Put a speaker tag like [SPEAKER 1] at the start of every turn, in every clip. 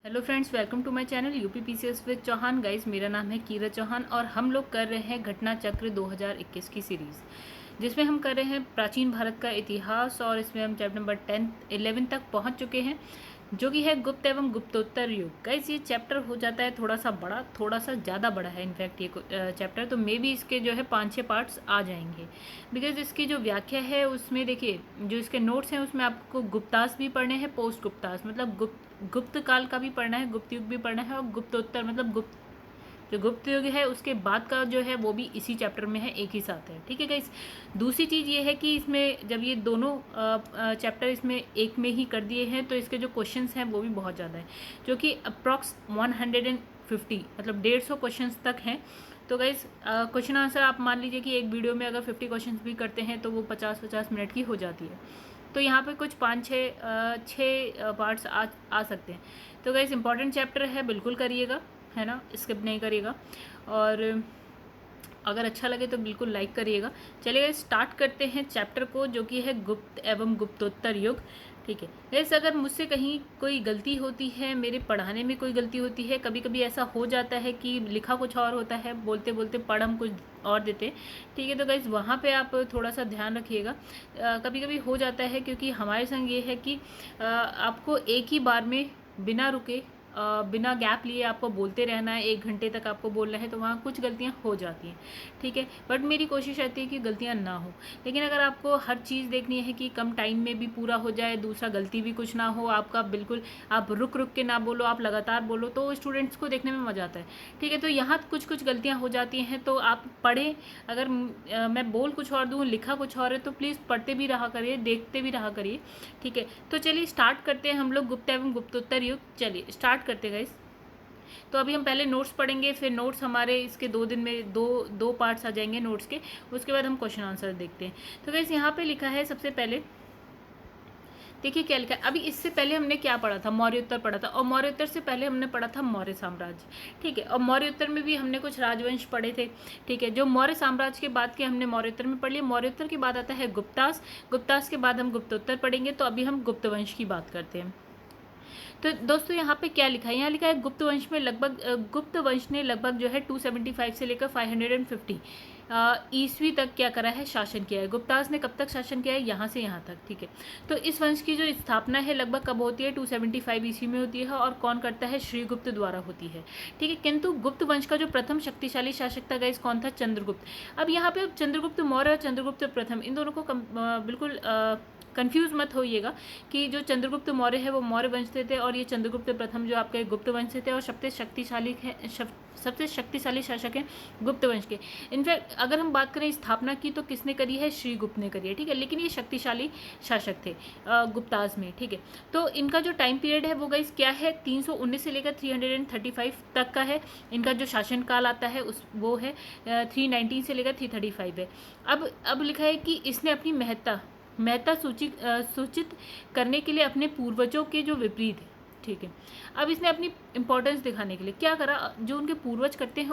[SPEAKER 1] Hello friends, welcome to my channel UP PCS with Chauhan. Guys, मेरा नाम है कीरत चौहान और हम लोग कर रहे हैं घटना चक्र 2021 की सीरीज़, जिसमें हम कर रहे हैं प्राचीन भारत का इतिहास। और इसमें हम चैप्टर नंबर 11 तक पहुंच चुके हैं, जो कि है गुप्त एवं गुप्तोत्तर युग। गाइस, ये चैप्टर हो जाता है थोड़ा सा बड़ा, थोड़ा सा ज़्यादा बड़ा है इनफैक्ट ये चैप्टर। तो मे भी इसके जो है 5-6 पार्ट्स आ जाएंगे, बिकॉज इसकी जो व्याख्या है उसमें देखिए, जो इसके नोट्स हैं उसमें आपको गुप्तास भी पढ़ने हैं, पोस्ट गुप्तास मतलब गुप्त काल का भी पढ़ना है, गुप्त युग भी पढ़ना है, और गुप्तोत्तर मतलब जो गुप्त युग है उसके बाद का जो है वो भी इसी चैप्टर में है, एक ही साथ है। ठीक है गाइस। दूसरी चीज़ ये है कि इसमें जब ये दोनों चैप्टर इसमें एक में ही कर दिए हैं तो इसके जो क्वेश्चंस हैं वो भी बहुत ज़्यादा है, जो कि अप्रॉक्स 150 मतलब 150 क्वेश्चंस तक हैं। तो गाइस, क्वेश्चन आंसर आप मान लीजिए कि एक वीडियो में अगर 50 क्वेश्चंस भी करते हैं तो वो 50-50 मिनट की हो जाती है। तो यहाँ पे कुछ 5-6 पार्ट्स आ सकते हैं। तो गाइस, इंपॉर्टेंट चैप्टर है, बिल्कुल करिएगा, है ना, स्किप नहीं करिएगा। और अगर अच्छा लगे तो बिल्कुल लाइक करिएगा। चलिए स्टार्ट करते हैं चैप्टर को, जो कि है गुप्त एवं गुप्तोत्तर युग। ठीक है गाइस, अगर मुझसे कहीं कोई गलती होती है, मेरे पढ़ाने में कोई गलती होती है, कभी कभी ऐसा हो जाता है कि लिखा कुछ और होता है, बोलते बोलते पढ़ हम कुछ और देते हैं। ठीक है, तो गाइस वहाँ पे आप थोड़ा सा ध्यान रखिएगा। कभी कभी हो जाता है, क्योंकि हमारे संग ये है कि आपको एक ही बार में बिना रुके बिना गैप लिए आपको बोलते रहना है, 1 घंटे तक आपको बोलना है, तो वहाँ कुछ गलतियाँ हो जाती हैं। ठीक है, बट मेरी कोशिश रहती है कि गलतियाँ ना हो। लेकिन अगर आपको हर चीज़ देखनी है कि कम टाइम में भी पूरा हो जाए, दूसरा गलती भी कुछ ना हो आपका, बिल्कुल आप रुक रुक के ना बोलो, आप लगातार बोलो, तो स्टूडेंट्स को देखने में मज़ा आता है। ठीक है, तो यहाँ कुछ कुछ गलतियाँ हो जाती हैं, तो आप पढ़ें। अगर मैं बोल कुछ और दूँ, लिखा कुछ और है, तो प्लीज़ पढ़ते भी रहा करिए, देखते भी रहा करिए। ठीक है, तो चलिए स्टार्ट करते हैं हम लोग गुप्त एवं गुप्तोत्तर युग। चलिए स्टार्ट करते गाइस। तो अभी हम पहले नोट्स पढ़ेंगे, फिर नोट्स हमारे इसके 2 दिन में दो पार्ट्स आ जाएंगे नोट्स के। उसके बाद हम क्वेश्चन आंसर देखते हैं। तो गाइस, यहाँ पे लिखा है सबसे पहले, देखिए क्या लिखा है। अभी इससे पहले हमने क्या पढ़ा था, मौर्योत्तर पढ़ा था, और मौर्योत्तर से पहले हमने पढ़ा था मौर्य साम्राज्य। ठीक है, और मौर्योत्तर में भी हमने कुछ राजवंश पढ़े थे। ठीक है, जो मौर्य साम्राज्य के बाद के हमने मौर्योत्तर में पढ़ लिए। मौर्योत्तर के बाद आता है गुप्तास, गुप्तास के बाद हम गुप्तोत्तर पढ़ेंगे। तो अभी हम गुप्त वंश की बात करते हैं। तो दोस्तों यहाँ पे क्या लिखा है, यहाँ लिखा है गुप्त वंश में लगभग गुप्त वंश ने लगभग जो है 275 से लेकर 550 ईस्वी तक क्या करा है, शासन किया है। गुप्तास ने कब तक शासन किया है, यहाँ से यहाँ तक। ठीक है, तो इस वंश की जो स्थापना है लगभग कब होती है, 275 ईस्वी में होती है, और कौन करता है, श्रीगुप्त द्वारा होती है। ठीक है, किंतु गुप्त वंश का जो प्रथम शक्तिशाली शासक था गाइस, कौन था, चंद्रगुप्त। अब यहाँ पे चंद्रगुप्त मौर्य और चंद्रगुप्त प्रथम, इन दोनों को बिल्कुल कंफ्यूज मत होइएगा कि जो चंद्रगुप्त मौर्य है वो मौर्य वंश से थे, और ये चंद्रगुप्त प्रथम जो आपके गुप्त वंश से थे, और सबसे शक्तिशाली शासक हैं गुप्त वंश के। इनफैक्ट अगर हम बात करें स्थापना की, तो किसने करी है, श्रीगुप्त ने करी है। ठीक है, लेकिन ये शक्तिशाली शासक थे गुप्ताज में। ठीक है, तो इनका जो टाइम पीरियड है वो गाइस क्या है, 319 से लेकर 335 तक का है। इनका जो शासन काल आता है उस वो है 319 से लेकर 335 है। अब लिखा है कि इसने अपनी महत्ता सूचित करने के लिए अपने पूर्वजों के जो विपरीत है। ठीक है, अब इसने अपनी इंपॉर्टेंस दिखाने के लिए क्या करा, जो उनके पूर्वज करते हैं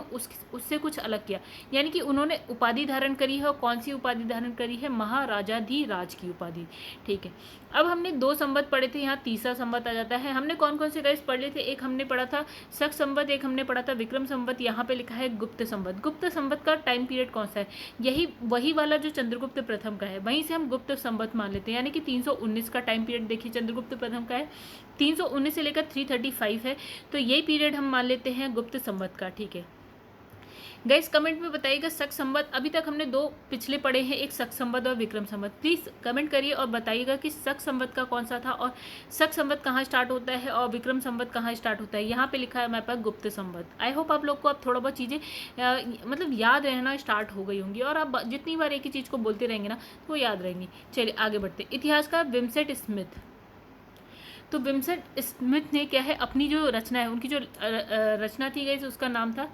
[SPEAKER 1] उससे कुछ अलग किया। यानी कि उन्होंने उपाधि धारण करी है, और कौन सी उपाधि धारण करी है, महाराजाधिराज की उपाधि। ठीक है, अब हमने 2 संवत पढ़े थे, यहाँ तीसरा संवत आ जाता है। हमने कौन कौन से गाइस पढ़ लिए थे, एक हमने पढ़ा था शक संवत, एक हमने पढ़ा था विक्रम संवत। यहाँ पे लिखा है गुप्त संवत। गुप्त संवत का टाइम पीरियड कौन सा है, यही वही वाला जो चंद्रगुप्त प्रथम का है, वहीं से हम गुप्त संवत मान लेते हैं। यानी कि 319 का टाइम पीरियड देखिए चंद्रगुप्त प्रथम का है, 319 से लेकर 335 है, तो ये पीरियड हम मान लेते हैं गुप्त संवत का। ठीक है गाइस, कमेंट में बताइएगा शक संवत। अभी तक हमने 2 पिछले पढ़े हैं, एक शक संवत और विक्रम संवत। प्लीज़ कमेंट करिए और बताइएगा कि शक संवत का कौन सा था, और शक संवत कहाँ स्टार्ट होता है, और विक्रम संवत कहाँ स्टार्ट होता है। यहाँ पे लिखा है हमारे पास गुप्त संवत। आई होप आप लोग को अब थोड़ा बहुत चीज़ें मतलब याद रहना स्टार्ट हो गई होंगी, और आप जितनी बार एक ही चीज़ को बोलते रहेंगे ना तो वो याद रहेंगी। चलिए आगे बढ़ते। इतिहासकार विंसेंट स्मिथ। तो विंसेंट स्मिथ ने क्या है, अपनी जो रचना है, उनकी जो रचना थी गई, उसका नाम था,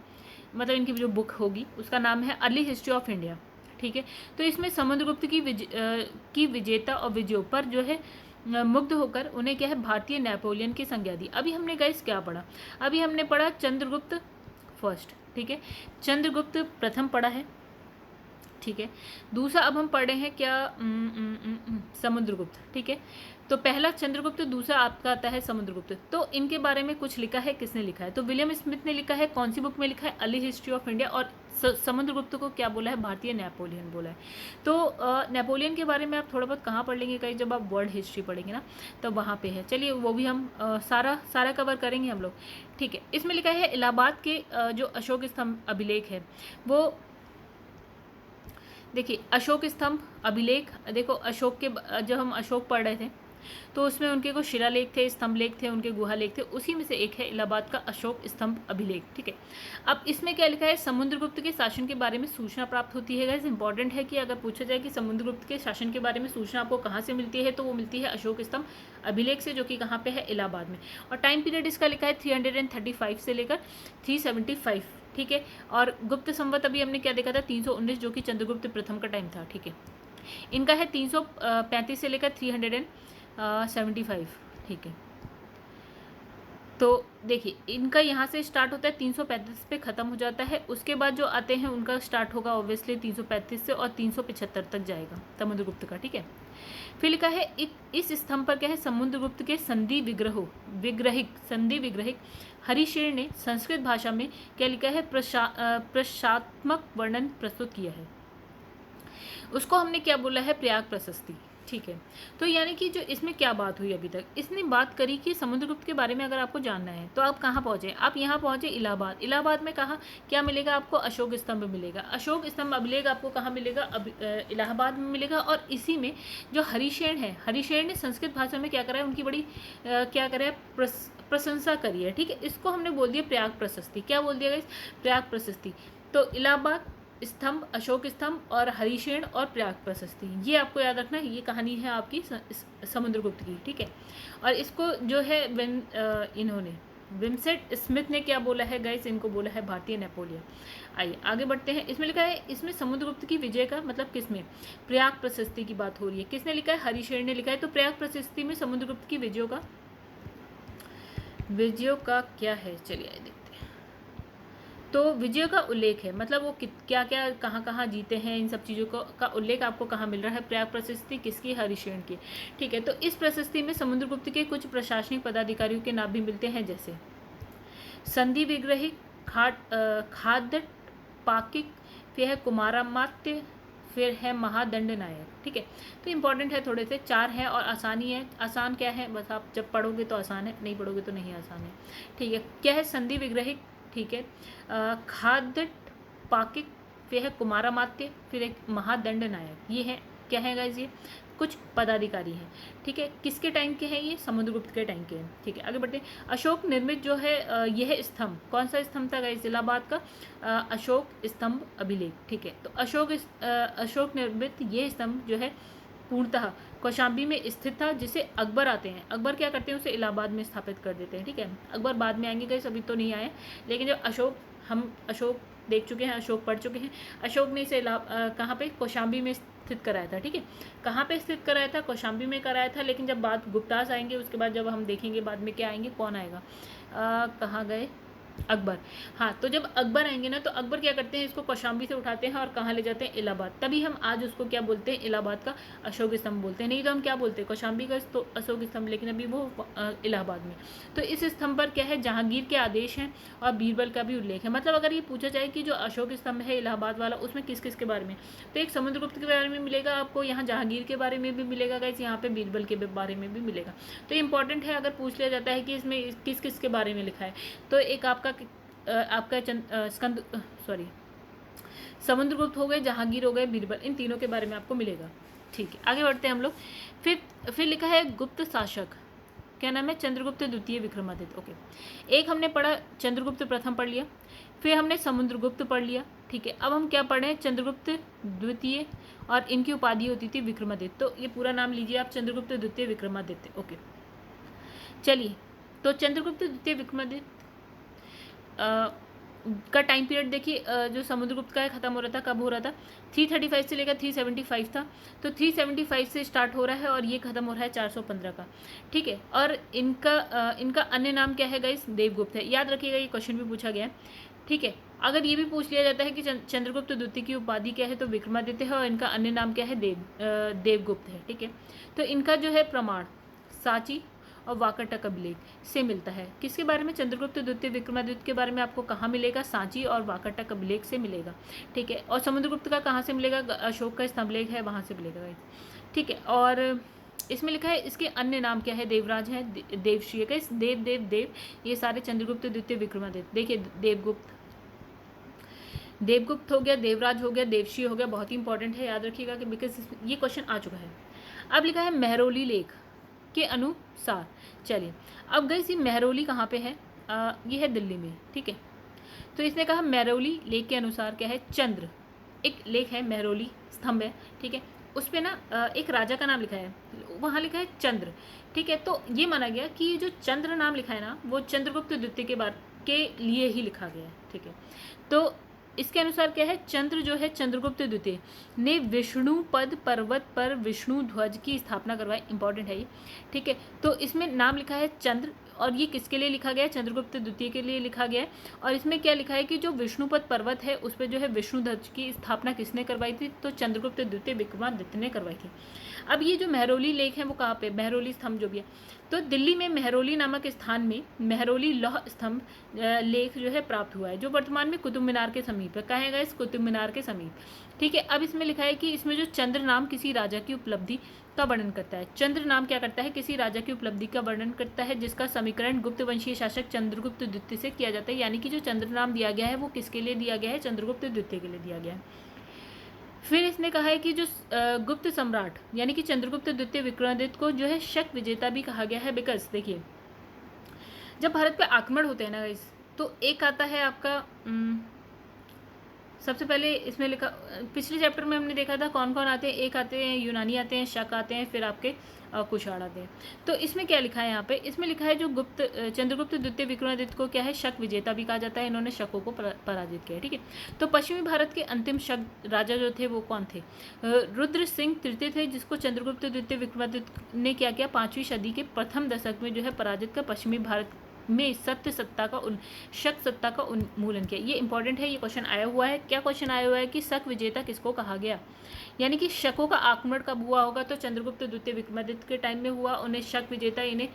[SPEAKER 1] मतलब इनकी जो बुक होगी उसका नाम है अर्ली हिस्ट्री ऑफ इंडिया। ठीक है, तो इसमें समुद्रगुप्त की विजेता और विजयों पर जो है मुग्ध होकर उन्हें क्या है, भारतीय नेपोलियन की संज्ञा दी। अभी हमने गाइस क्या पढ़ा, अभी हमने पढ़ा चंद्रगुप्त फर्स्ट। ठीक है, चंद्रगुप्त प्रथम पढ़ा है। ठीक है, दूसरा अब हम पढ़ रहे हैं क्या, समुद्रगुप्त। ठीक है, तो पहला चंद्रगुप्त, दूसरा आपका आता है समुद्रगुप्त। तो इनके बारे में कुछ लिखा है, किसने लिखा है? तो विलियम स्मिथ ने लिखा है। कौन सी बुक में लिखा है? Early history of India. और समुद्रगुप्त को क्या बोला है? भारतीय नेपोलियन बोला है। तो नेपोलियन के बारे में आप थोड़ा बहुत कहाँ पढ़ लेंगे कहीं, जब आप वर्ल्ड हिस्ट्री पढ़ेंगे ना, तो वहाँ पे है। चलिए वो भी हम सारा कवर करेंगे हम लोग, ठीक है। इसमें लिखा है इलाहाबाद के जो अशोक स्तंभ अभिलेख है वो, देखिए अशोक स्तंभ अभिलेख, देखो अशोक के जब हम अशोक पढ़ रहे थे तो उसमें उनके कुछ शिलालेख थे, स्तंभ लेख थे, उनके गुहा लेख थे, उसी में से एक है इलाहाबाद का अशोक स्तंभ अभिलेख, ठीक है। अब इसमें क्या लिखा है? समुद्रगुप्त के शासन के बारे में सूचना प्राप्त होती है। गाइस इंपॉर्टेंट है कि अगर पूछा जाए कि समुद्रगुप्त के शासन के बारे में सूचना आपको कहाँ से मिलती है, तो वो मिलती है अशोक स्तंभ अभिलेख से, जो कि कहाँ पे है? इलाहाबाद में। और टाइम पीरियड इसका लिखा है 335 से लेकर 375, ठीक है। और गुप्त संवत अभी हमने क्या देखा था? 319, जो कि चंद्रगुप्त प्रथम का टाइम था, ठीक है। इनका है 335 से लेकर 375, ठीक है। तो देखिए इनका यहाँ से स्टार्ट होता है 335 पे ख़त्म हो जाता है। उसके बाद जो आते हैं उनका स्टार्ट होगा ऑब्वियसली 335 से और 375 तक जाएगा समुद्रगुप्त का, ठीक है। फिर लिखा है इस स्तंभ पर क्या है? समुद्रगुप्त के संधि विग्रहिक हरिशेर ने संस्कृत भाषा में क्या लिखा है? प्रशात्मक वर्णन प्रस्तुत किया है। उसको हमने क्या बोला है? प्रयाग प्रशस्ति, ठीक है। तो यानी कि जो इसमें क्या बात हुई अभी तक, इसने बात करी कि समुद्रगुप्त के बारे में अगर आपको जानना है तो आप कहाँ पहुँचे? आप यहाँ पहुँचे इलाहाबाद। इलाहाबाद में कहाँ क्या मिलेगा आपको? अशोक स्तंभ मिलेगा। अशोक स्तंभ अभिलेख आपको कहाँ मिलेगा? इलाहाबाद में मिलेगा। और इसी में जो हरिशेन है, हरिशेन ने संस्कृत भाषा में क्या करा है? उनकी बड़ी क्या करा है? प्रशंसा करी है, ठीक है। इसको हमने बोल दिया प्रयाग प्रशस्ति। क्या बोल दिया गाइस? प्रयाग प्रशस्ति। तो इलाहाबाद स्तंभ, अशोक स्तंभ और हरिशेन और प्रयाग प्रशस्ति, ये आपको याद रखना है। ये कहानी है आपकी समुद्रगुप्त की, ठीक है। और इसको जो है इन्होंने विंसेंट स्मिथ ने क्या बोला है गाइस? इनको बोला है भारतीय नेपोलियन। आइए आगे बढ़ते हैं। इसमें लिखा है, इसमें समुद्रगुप्त की विजय का मतलब किसमें? प्रयाग प्रशस्ति की बात हो रही है। किसने लिखा है? हरिशेन ने लिखा है। तो प्रयाग प्रशस्ति में समुद्रगुप्त की विजयों का क्या है? चलिए देखते हैं। तो विजय का उल्लेख है, मतलब वो क्या क्या कहाँ कहाँ जीते हैं, इन सब चीज़ों का उल्लेख आपको कहाँ मिल रहा है? प्रयाग प्रशस्ति किसकी? हरिशेन की, ठीक है। तो इस प्रशस्ति में समुद्रगुप्त के कुछ प्रशासनिक पदाधिकारियों के नाम भी मिलते हैं, जैसे संधि विग्रहिक, खाद्य पाकिक, फिर है कुमारामात्य, फिर है महादंड नायक, ठीक है। तो इंपॉर्टेंट है, थोड़े से 4 है और आसानी है। आसान क्या है? बस आप जब पढ़ोगे तो आसान है, नहीं पढ़ोगे तो नहीं आसान है, ठीक है। क्या है? संधि विग्रहिक, ठीक है। खाद्य पाकिक, फिर है कुमारामात्य, फिर एक महादंड नायक। ये है क्या है गाइस? ये कुछ पदाधिकारी हैं, ठीक है। किसके टाइम के हैं? ये समुद्रगुप्त के टाइम के हैं, ठीक है। आगे बढ़ते हैं। अशोक निर्मित जो है यह स्तंभ, कौन सा स्तंभ था गाइस? इलाहाबाद का अशोक स्तंभ अभिलेख, ठीक है। तो अशोक निर्मित यह स्तंभ जो है पूर्णतः कौशाम्बी में स्थित था, जिसे अकबर आते हैं। अकबर क्या करते हैं? उसे इलाहाबाद में स्थापित कर देते हैं, ठीक है। अकबर बाद में आएंगे गाइस, अभी तो नहीं आए, लेकिन जब हम अशोक देख चुके हैं, अशोक पढ़ चुके हैं। अशोक ने इसे कहाँ पे? कौशाम्बी में स्थित कराया था, ठीक है। कहाँ पे स्थित कराया था? कौशाम्बी में कराया था। लेकिन जब बात गुप्तास आएंगे उसके बाद जब हम देखेंगे बाद में क्या आएंगे, कौन आएगा, कहाँ गए? अकबर। हाँ, तो जब अकबर आएंगे ना, तो अकबर क्या करते हैं? इसको कौशाम्बी से उठाते हैं और कहाँ ले जाते हैं? इलाहाबाद। तभी हम आज उसको क्या बोलते हैं? इलाहाबाद का अशोक स्तंभ बोलते हैं। नहीं तो हम क्या बोलते हैं? कौशाम्बी का तो अशोक स्तंभ, लेकिन अभी वो इलाहाबाद में। तो इस स्तंभ पर क्या है? जहांगीर के आदेश हैं और बीरबल का भी उल्लेख है। मतलब अगर ये पूछा जाए कि जो अशोक स्तंभ है इलाहाबाद वाला, उसमें किस किस के बारे में, तो एक समुद्रगुप्त के बारे में मिलेगा आपको, यहाँ जहांगीर के बारे में भी मिलेगा गाइस, यहाँ पे बीरबल के बारे में भी मिलेगा। तो इंपॉर्टेंट है, अगर पूछ लिया जाता है कि इसमें किस किस के बारे में लिखा है, तो एक आपका समुद्रगुप्त हो गए, जहांगीर हो गए, बीरबल, इन तीनों के बारे में आपको मिलेगा, ठीक है। आगे बढ़ते हैं हम लोग। फिर लिखा है गुप्त शासक, क्या नाम है? चंद्रगुप्त द्वितीय विक्रमादित्य, ओके। एक हमने पढ़ा चंद्रगुप्त प्रथम पढ़ लिया, फिर हमने समुद्रगुप्त पढ़ लिया, ठीक है। अब हम क्या पढ़ रहे हैं? चंद्रगुप्त द्वितीय, और इनकी उपाधि होती थी विक्रमादित्य। तो ये पूरा नाम लीजिए आप, चंद्रगुप्त द्वितीय विक्रमादित्य, ओके। चलिए, तो चंद्रगुप्त द्वितीय विक्रमादित्य का टाइम पीरियड देखिए, जो समुद्रगुप्त का ख़त्म हो रहा था, कब हो रहा था? 335 से लेकर 375 था। तो 375 से स्टार्ट हो रहा है और ये ख़त्म हो रहा है 415 का, ठीक है। और इनका अन्य नाम क्या है गाइस? देवगुप्त है। याद रखिएगा, ये क्वेश्चन भी पूछा गया है, ठीक है। अगर ये भी पूछ लिया जाता है कि चंद्रगुप्त द्वितीय की उपाधि क्या है, तो विक्रमादित्य है, और इनका अन्य नाम क्या है? देवगुप्त है, ठीक है। तो इनका जो है प्रमाण, सांची और वाकाटक अभिलेख से मिलता है। किसके बारे में? चंद्रगुप्त द्वितीय विक्रमादित्य के बारे में आपको कहाँ मिलेगा? सांची और वाकाटक अभिलेख से मिलेगा, ठीक है। और समुद्रगुप्त का कहाँ से मिलेगा? अशोक का स्तंभलेख है, वहाँ से मिलेगा, ठीक है। और इसमें लिखा है इसके अन्य नाम क्या है? देवराज है, देवश्री है, देव देव देव, ये सारे चंद्रगुप्त द्वितीय विक्रमादित्य। देखिए देवगुप्त हो गया, देवराज हो गया, देवश्री हो गया, बहुत ही इंपॉर्टेंट है, याद रखिएगा कि बिकॉज ये क्वेश्चन आ चुका है। अब लिखा है मेहरौली लेख के अनुसार। चलिए अब गई सी मेहरौली कहाँ पे है? ये है दिल्ली में, ठीक है। तो इसने कहा मेहरौली लेख के अनुसार क्या है? चंद्र, एक लेख है मेहरौली स्तंभ है, ठीक है। उस पर ना एक राजा का नाम लिखा है, वहाँ लिखा है चंद्र, ठीक है। तो ये माना गया कि ये जो चंद्र नाम लिखा है ना, वो चंद्रगुप्त द्वितीय के लिए ही लिखा गया है, ठीक है। तो इसके अनुसार क्या है? चंद्र जो है चंद्रगुप्त द्वितीय ने विष्णु पद पर्वत पर विष्णु ध्वज की स्थापना करवाई, इंपॉर्टेंट है ये, ठीक है। तो इसमें नाम लिखा है चंद्र, और ये किसके लिए लिखा गया है? चंद्रगुप्त द्वितीय के लिए लिखा गया है। और इसमें क्या लिखा है कि जो विष्णुपद पर्वत है उस पर जो है विष्णु ध्वज की स्थापना किसने करवाई थी? तो चंद्रगुप्त द्वितीय विक्रमादित्य ने करवाई थी। अब ये जो मेहरौली लेख है वो कहाँ पे? मेहरौली स्तंभ जो भी है, तो दिल्ली में मेहरौली नामक स्थान में मेहरौली लौह स्तंभ लेख जो है प्राप्त हुआ है, जो वर्तमान में कुतुब मीनार के समीप है। कहेगा इस कुतुब मीनार के समीप, ठीक है। अब इसमें लिखा है कि इसमें जो चंद्र नाम किसी राजा की उपलब्धि का वर्णन करता है। चंद्र नाम क्या करता है? किसी राजा की उपलब्धि का वर्णन करता है, जिसका समीकरण गुप्त वंशीय शासक चंद्रगुप्त द्वितीय से किया जाता है। यानी कि जो चंद्र नाम दिया गया है वो किसके लिए दिया गया है? चंद्रगुप्त द्वितीय के लिए दिया गया है। फिर इसने कहा है कि जो गुप्त सम्राट यानी कि चंद्रगुप्त द्वितीय विक्रमादित्य को जो है शक विजेता भी कहा गया है। बिकॉज देखिए जब भारत पे आक्रमण होते हैं ना गाइस, तो एक आता है आपका सबसे पहले इसमें लिखा, पिछले चैप्टर में हमने देखा था कौन कौन आते हैं। एक आते हैं यूनानी आते हैं, शक आते हैं, फिर आपके कुषाण आते हैं। तो इसमें क्या लिखा है यहाँ पे? इसमें लिखा है जो चंद्रगुप्त द्वितीय विक्रमादित्य को क्या है? शक विजेता भी कहा जाता है। इन्होंने शकों को पराजित किया, ठीक है। तो पश्चिमी भारत के अंतिम शक राजा जो थे वो कौन थे? रुद्र सिंह तृतीय थे, जिसको चंद्रगुप्त द्वितीय विक्रमादित्य ने क्या किया? 5वीं सदी के प्रथम दशक में जो है पराजित कर पश्चिमी भारत में शक सत्ता का उन्मूलन किया। ये इंपॉर्टेंट है, ये क्वेश्चन आया हुआ है। क्या क्वेश्चन आया हुआ है कि शक विजेता किसको कहा गया? यानी कि शकों का आक्रमण कब हुआ होगा? तो चंद्रगुप्त द्वितीय विक्रमादित्य के टाइम में हुआ। उन्हें शक विजेता इन्हें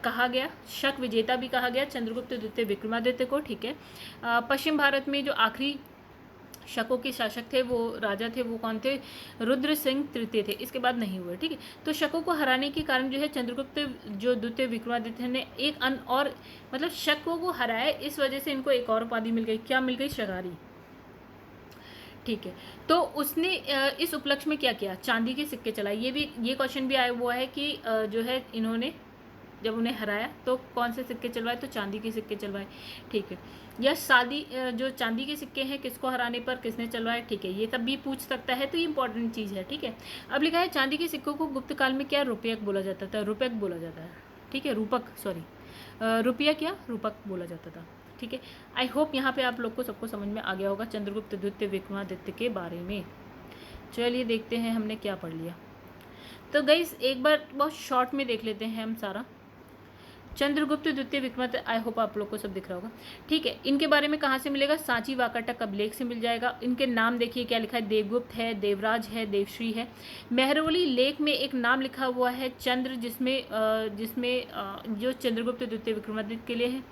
[SPEAKER 1] कहा गया, शक विजेता भी कहा गया चंद्रगुप्त द्वितीय विक्रमादित्य को, ठीक है। पश्चिम भारत में जो आखिरी शकों के शासक थे, वो राजा थे, वो कौन थे? रुद्र सिंह तृतीय थे। इसके बाद नहीं हुए, ठीक है। तो शकों को हराने के कारण जो है चंद्रगुप्त जो द्वितीय विक्रमादित्य ने एक और मतलब शकों को हराया, इस वजह से इनको एक और उपाधि मिल गई। क्या मिल गई? शगारी, ठीक है। तो उसने इस उपलक्ष्य में क्या किया? चांदी के सिक्के चलाए। ये क्वेश्चन भी आया हुआ है कि जो है इन्होंने जब उन्हें हराया तो कौन से सिक्के चलवाए? तो चांदी के सिक्के चलवाए, ठीक है। या शादी जो चांदी के सिक्के हैं किसको हराने पर किसने चलवाए, ठीक है। ये सब भी पूछ सकता है, तो ये इंपॉर्टेंट चीज़ है, ठीक है। अब लिखा है चांदी के सिक्कों को गुप्त काल में क्या रुपयक बोला जाता था? रुपयक बोला जाता है, ठीक है। रूपक, सॉरी, रुपया क्या? रूपक बोला जाता था, ठीक है। आई होप यहाँ पे आप लोग को सबको समझ में आ गया होगा चंद्रगुप्त द्वितीय विक्रमादित्य के बारे में। चलिए देखते हैं हमने क्या पढ़ लिया। तो गाइस एक बार बहुत शॉर्ट में देख लेते हैं हम सारा चंद्रगुप्त द्वितीय विक्रमादित्य। आई होप आप लोग को सब दिख रहा होगा, ठीक है। इनके बारे में कहाँ से मिलेगा? सांची वाकाटक अभिलेख से मिल जाएगा। इनके नाम देखिए क्या लिखा है? देवगुप्त है, देवराज है, देवश्री है। मेहरौली लेख में एक नाम लिखा हुआ है चंद्र, जिसमें जो चंद्रगुप्त द्वितीय विक्रमादित्य के लिए है।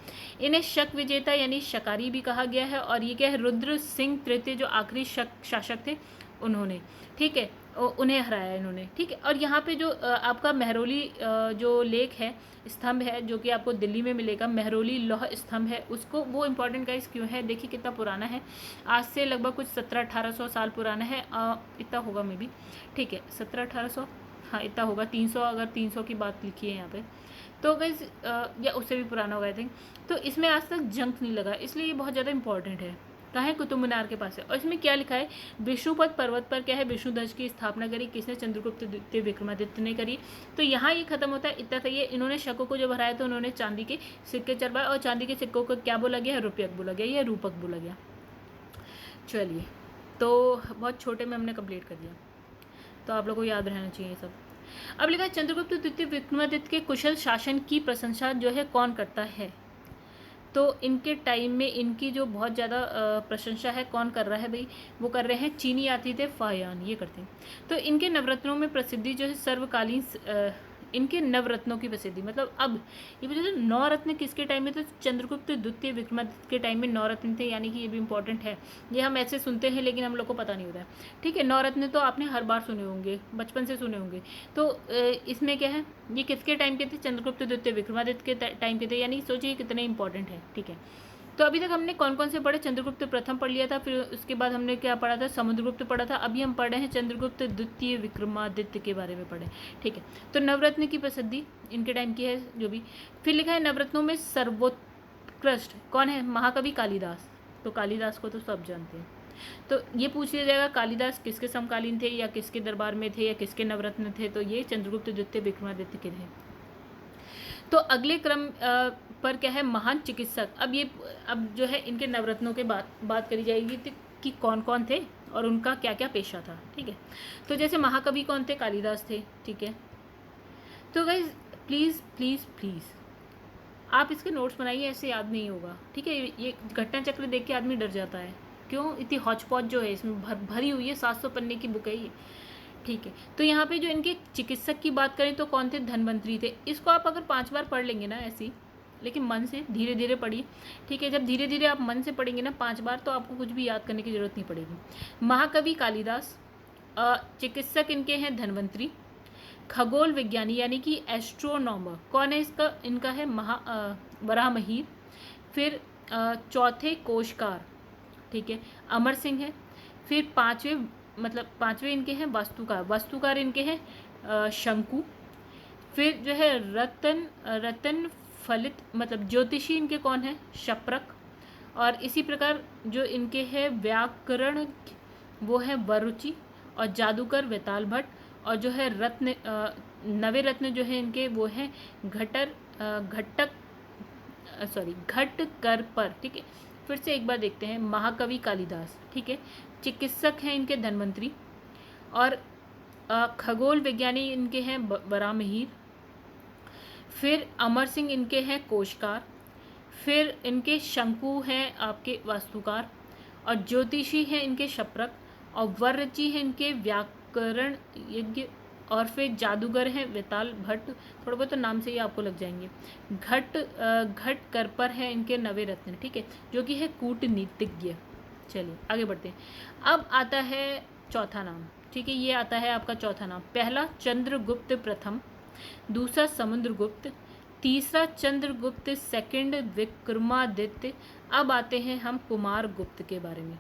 [SPEAKER 1] इन्हें शक विजेता यानी शकारी भी कहा गया है। और ये क्या है? रुद्र सिंह तृतीय जो आखिरी शासक थे उन्होंने, ठीक है, उन्हें हराया इन्होंने, ठीक है। और यहाँ पे जो आपका मेहरौली जो लेख है, स्तंभ है, जो कि आपको दिल्ली में मिलेगा, मेहरौली लौह स्तंभ है, उसको वो इंपॉर्टेंट गाइस क्यों है? देखिए कितना पुराना है, आज से लगभग कुछ 1700-1800 साल पुराना है। इतना होगा मे बी, ठीक है, 1700-1800, हाँ इतना होगा। 300, अगर 300 की बात लिखी है यहाँ पे, तो गाइस या उससे भी पुराना होगा आई थिंक। तो इसमें आज तक जंग नहीं लगा, इसलिए ये बहुत ज़्यादा इंपॉर्टेंट है। कहाँ है? कुतुब मीनार के पास है। और इसमें क्या लिखा है? विष्णुपद पर्वत पर क्या है? विष्णु ध्वज की स्थापना करी। किसने? चंद्रगुप्त द्वितीय विक्रमादित्य ने करी। तो यहाँ ये खत्म होता है, इतना था ये। इन्होंने शकों को जब हराया तो उन्होंने चांदी के सिक्के चढ़वाए, और चांदी के सिक्कों को क्या बोला गया? रुपयक बोला गया या रूपक बोला गया। चलिए, तो बहुत छोटे में हमने कंप्लीट कर दिया, तो आप लोगों को याद रहना चाहिए सब। अब लिखा है चंद्रगुप्त द्वितीय विक्रमादित्य के कुशल शासन की प्रशंसा जो है कौन करता है? तो इनके टाइम में इनकी जो बहुत ज़्यादा प्रशंसा है कौन कर रहा है भाई? वो कर रहे हैं चीनी यात्री थे फाहियान, ये करते हैं। तो इनके नवरत्नों में प्रसिद्धि जो है सर्वकालीन इनके नवरत्नों की प्रसिद्धि, मतलब अब ये बता दो 9 रत्न किसके टाइम में, तो चंद्रगुप्त द्वितीय विक्रमादित्य के टाइम में 9 रत्न थे, यानी कि ये भी इंपॉर्टेंट है। ये हम ऐसे सुनते हैं लेकिन हम लोग को पता नहीं होता है, ठीक है। 9 रत्न तो आपने हर बार सुने होंगे, बचपन से सुने होंगे। तो इसमें क्या है, ये किसके टाइम के थे, चंद्रगुप्त द्वितीय विक्रमादित्य के टाइम के थे, यानी सोचिए कितने इंपॉर्टेंट है, ठीक है। तो अभी तक हमने कौन कौन से पढ़े, चंद्रगुप्त प्रथम पढ़ लिया था, फिर उसके बाद हमने क्या पढ़ा था, समुद्रगुप्त पढ़ा था। अभी हम पढ़ रहे हैं चंद्रगुप्त द्वितीय विक्रमादित्य के बारे में पढ़े, ठीक है। तो नवरत्न की प्रसिद्धि इनके टाइम की है जो भी। फिर लिखा है नवरत्नों में सर्वोत्कृष्ट कौन है, महाकवि कालिदास। तो कालिदास को तो सब जानते हैं। तो ये पूछ लिया जाएगा कालिदास किसके समकालीन थे, या किसके दरबार में थे, या किसके नवरत्न थे, तो ये चंद्रगुप्त द्वितीय विक्रमादित्य के थे। तो अगले क्रम पर क्या है, महान चिकित्सक। अब जो है इनके नवरत्नों के बात करी जाएगी कि कौन कौन थे और उनका क्या क्या पेशा था, ठीक है। तो जैसे महाकवि कौन थे, कालिदास थे, ठीक है। तो गाइस प्लीज़ प्लीज़ प्लीज़ आप इसके नोट्स बनाइए, ऐसे याद नहीं होगा, ठीक है। ये घटना चक्र देख के आदमी डर जाता है, क्यों, इतनी हौच पौच जो है इसमें भरी हुई है, 700 पन्ने की बुक है ये, ठीक है। तो यहाँ पे जो इनके चिकित्सक की बात करें तो कौन थे, धन्वंतरी थे। इसको आप अगर 5 बार पढ़ लेंगे ना ऐसी, लेकिन मन से धीरे धीरे पढ़िए, ठीक है। जब धीरे धीरे आप मन से पढ़ेंगे ना 5 बार, तो आपको कुछ भी याद करने की जरूरत नहीं पड़ेगी। महाकवि कालिदास, चिकित्सक इनके हैं धन्वंतरी, खगोल विज्ञानी यानी कि एस्ट्रोनॉमर कौन है, इनका है वराहमिहिर। फिर चौथे कोशकार, ठीक है, अमर सिंह है। फिर पांचवे इनके हैं वास्तुकार इनके हैं शंकु। फिर जो है रतन फलित मतलब ज्योतिषी इनके कौन है, शप्रक। और इसी प्रकार जो इनके हैं व्याकरण वो है वरुचि, और जादूगर वेताल भट्ट। और जो है नवे रत्न जो है इनके वो हैं घटकर पर, ठीक है। फिर से एक बार देखते हैं, महाकवि कालिदास, ठीक है, चिकित्सक हैं इनके धन्वंतरी, और खगोल विज्ञानी इनके हैं वराहमिहिर। फिर अमर सिंह इनके हैं कोशकार। फिर इनके शंकु हैं आपके वास्तुकार, और ज्योतिषी हैं इनके शप्रक, और वरची हैं इनके व्याकरण यज्ञ, और फिर जादूगर हैं वेताल भट्ट। थोड़ा बहुत तो नाम से ही आपको लग जाएंगे। घट कर पर है इनके नवे रत्न, ठीक है, जो कि है कूटनीतिज्ञ। चलिए आगे बढ़ते हैं। अब आता है चौथा नाम, ठीक है, ये आता है आपका चौथा नाम। पहला चंद्रगुप्त प्रथम, दूसरा समुद्रगुप्त, तीसरा चंद्रगुप्त सेकंड विक्रमादित्य। अब आते हैं हम कुमारगुप्त के बारे में।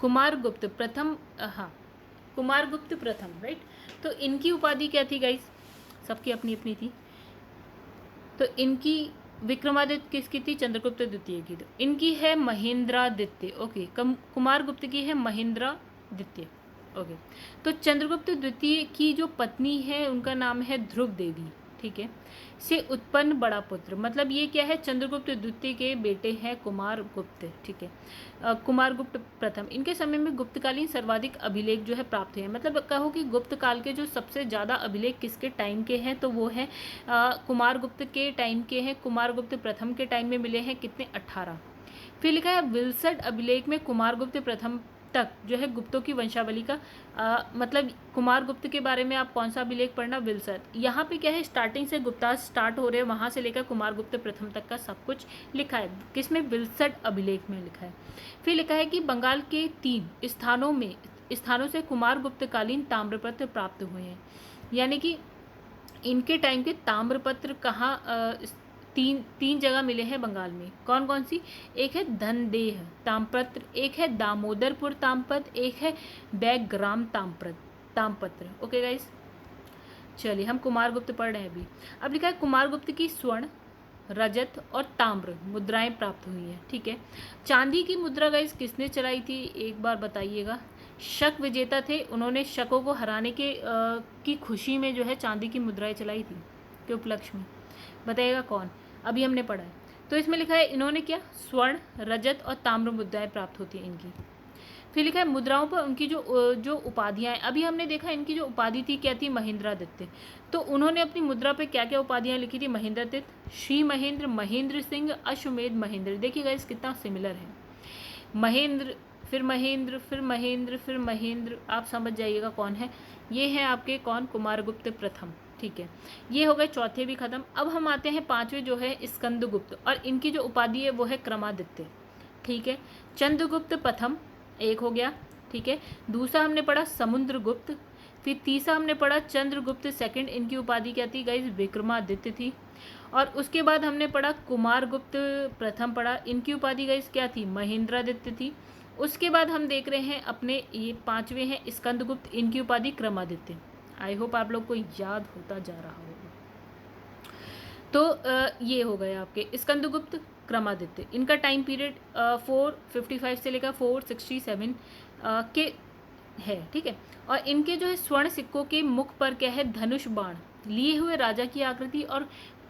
[SPEAKER 1] कुमारगुप्त प्रथम, हाँ कुमारगुप्त प्रथम, राइट। तो इनकी उपाधि क्या थी गाइस, सबकी अपनी अपनी थी। तो इनकी विक्रमादित्य किसकी थी, चंद्रगुप्त द्वितीय की। तो इनकी है महेंद्रादित्य, ओके। कुमारगुप्त की है महेंद्रादित्य, ओके। तो चंद्रगुप्त द्वितीय की जो पत्नी है उनका नाम है ध्रुव देवी, ठीक है, से उत्पन्न बड़ा पुत्र। मतलब ये क्या है, चंद्रगुप्त द्वितीय के बेटे हैं कुमारगुप्त, ठीक है। कुमारगुप्त प्रथम, इनके समय में गुप्तकालीन सर्वाधिक अभिलेख जो है प्राप्त हुए हैं। मतलब कहो कि गुप्त काल के जो सबसे ज़्यादा अभिलेख किसके टाइम के हैं, तो वो है कुमारगुप्त के टाइम के हैं। कुमारगुप्त प्रथम के टाइम में मिले हैं कितने, 18। फिर लिखा है विल्सड अभिलेख में कुमारगुप्त प्रथम तक जो है गुप्तों की वंशावली का मतलब कुमारगुप्त के बारे में आप कौन सा अभिलेख पढ़ना, विल्सड। यहाँ पे क्या है, स्टार्टिंग से गुप्ता स्टार्ट हो रहे हैं, वहाँ से लेकर कुमारगुप्त प्रथम तक का सब कुछ लिखा है, किसमें, विल्सड अभिलेख में लिखा है। फिर लिखा है कि बंगाल के 3 स्थानों से कुमारगुप्तकालीन ताम्रपत्र प्राप्त हुए हैं। यानी कि इनके टाइम के ताम्रपत्र कहाँ, तीन जगह मिले हैं बंगाल में। कौन कौन सी, एक है धनदेह ताम्रपत्र, एक है दामोदरपुर ताम्रपत्र, एक है बैग्राम ताम्रपत्र, ओके गाइस। चलिए हम कुमारगुप्त पढ़ रहे हैं अभी। अब लिखा है कुमारगुप्त की स्वर्ण, रजत और ताम्र मुद्राएं प्राप्त हुई हैं, ठीक है। चांदी की मुद्रा गाइस किसने चलाई थी, एक बार बताइएगा। शक विजेता थे, उन्होंने शकों को हराने की खुशी में जो है चांदी की मुद्राएं चलाई थी, के उपलक्ष्य में। बताइएगा कौन, अभी हमने पढ़ा है। तो इसमें लिखा है इन्होंने क्या, स्वर्ण, रजत और ताम्र मुद्राएं प्राप्त होती हैं इनकी। फिर लिखा है मुद्राओं पर उनकी जो उपाधियां हैं। अभी हमने देखा इनकी जो उपाधि थी क्या थी, महेंद्रादित्य। तो उन्होंने अपनी मुद्रा पे क्या क्या उपाधियां लिखी थी, महेंद्रादित्य, श्री महेंद्र, महेंद्र सिंह, अश्वमेध महेंद्र। देखिएगा इस कितना सिमिलर है, महेंद्र फिर महेंद्र फिर महेंद्र फिर महेंद्र, आप समझ जाइएगा कौन है। ये है आपके कौन, कुमारगुप्त प्रथम, ठीक है, ये हो गए चौथे भी खत्म। अब हम आते हैं पांचवें जो है स्कंदगुप्त, और इनकी जो उपाधि है वो है क्रमादित्य। ठीक है, चंद्रगुप्त प्रथम एक हो गया। ठीक है, दूसरा हमने पढ़ा समुद्रगुप्त, फिर तीसरा हमने पढ़ा चंद्रगुप्त सेकंड, इनकी उपाधि क्या थी गाइस, विक्रमादित्य थी। और उसके बाद हमने पढ़ा कुमारगुप्त प्रथम पढ़ा, इनकी उपाधि गाइस क्या थी, महेंद्रादित्य थी। उसके बाद हम देख रहे हैं अपने ये पांचवें हैं स्कंदगुप्त, इनकी उपाधि क्रमादित्य। आई होप आप लोग को याद होता जा रहा होगा। तो ये हो गए आपके स्कंदगुप्त क्रमादित्य। इनका टाइम पीरियड 455 से लेकर 467 के है। ठीक है, और इनके जो है स्वर्ण सिक्कों के मुख पर क्या है, धनुष बाण लिए हुए राजा की आकृति, और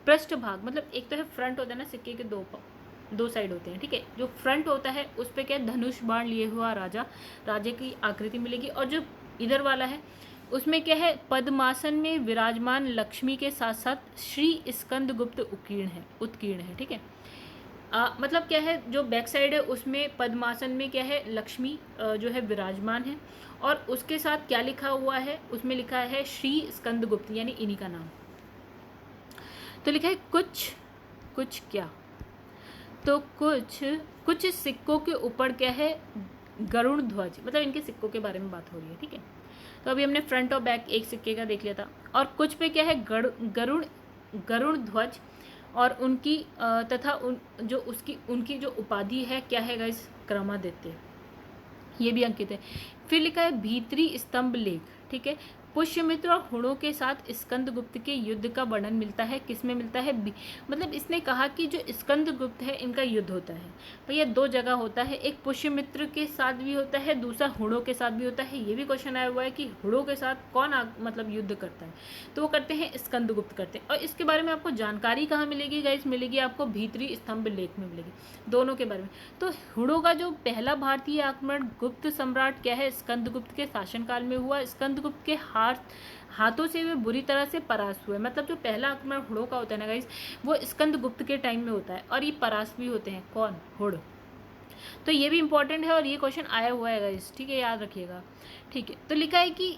[SPEAKER 1] पृष्ठभाग मतलब एक तो है फ्रंट होता है ना सिक्के के, दो साइड होते हैं। ठीक है, जो फ्रंट होता है उस पर क्या है, धनुष बाण लिए हुआ राजा की आकृति मिलेगी, और जो इधर वाला है उसमें क्या है, पद्मासन में विराजमान लक्ष्मी के साथ साथ श्री स्कंदगुप्त उत्कीर्ण है। ठीक है, मतलब क्या है, जो बैक साइड है उसमें पद्मासन में क्या है, लक्ष्मी जो है विराजमान है, और उसके साथ क्या लिखा हुआ है, उसमें लिखा है श्री स्कंदगुप्त, यानी इन्हीं का नाम। तो लिखा है कुछ क्या, तो कुछ सिक्कों के ऊपर क्या है, गरुड़ ध्वज, मतलब इनके सिक्कों के बारे में बात हो रही है। ठीक है, तो अभी हमने फ्रंट और बैक एक सिक्के का देख लिया था, और कुछ पे क्या है, गरुड़ ध्वज, और उनकी तथा उनकी जो उपाधि है क्या है गाइस, क्रमादित्य, ये भी अंकित है। फिर लिखा है भीतरी स्तंभ लेख। ठीक है, पुष्यमित्र और हुणों के साथ स्कंदगुप्त के युद्ध का वर्णन मिलता है, किसमें मिलता है, मतलब इसने कहा कि जो स्कंदगुप्त है इनका युद्ध होता है भैया दो जगह होता है, एक पुष्यमित्र के साथ भी होता है, दूसरा हुणों के साथ भी होता है। ये भी क्वेश्चन आया हुआ है कि हुणों के साथ कौन मतलब युद्ध करता है, तो वो करते हैं स्कंदगुप्त करते हैं। और इसके बारे में आपको जानकारी कहाँ मिलेगी गाइस, मिलेगी आपको भीतरी स्तंभ लेख में मिलेगी, दोनों के बारे में। तो हुणों का जो पहला भारतीय आक्रमण गुप्त सम्राट क्या है, स्कंदगुप्त के शासनकाल में हुआ। स्कंदगुप्त के हाथों से वे बुरी तरह से परास्त हुए, मतलब जो पहला आक्रमण हुणों का होता है ना गाइस, वो स्कंदगुप्त के टाइम में होता है, और ये परास्त भी होते हैं, कौन, हुण। तो ये भी इंपॉर्टेंट है, और ये क्वेश्चन आया हुआ है गाइस, ठीक है, याद रखिएगा। ठीक है, तो लिखा है कि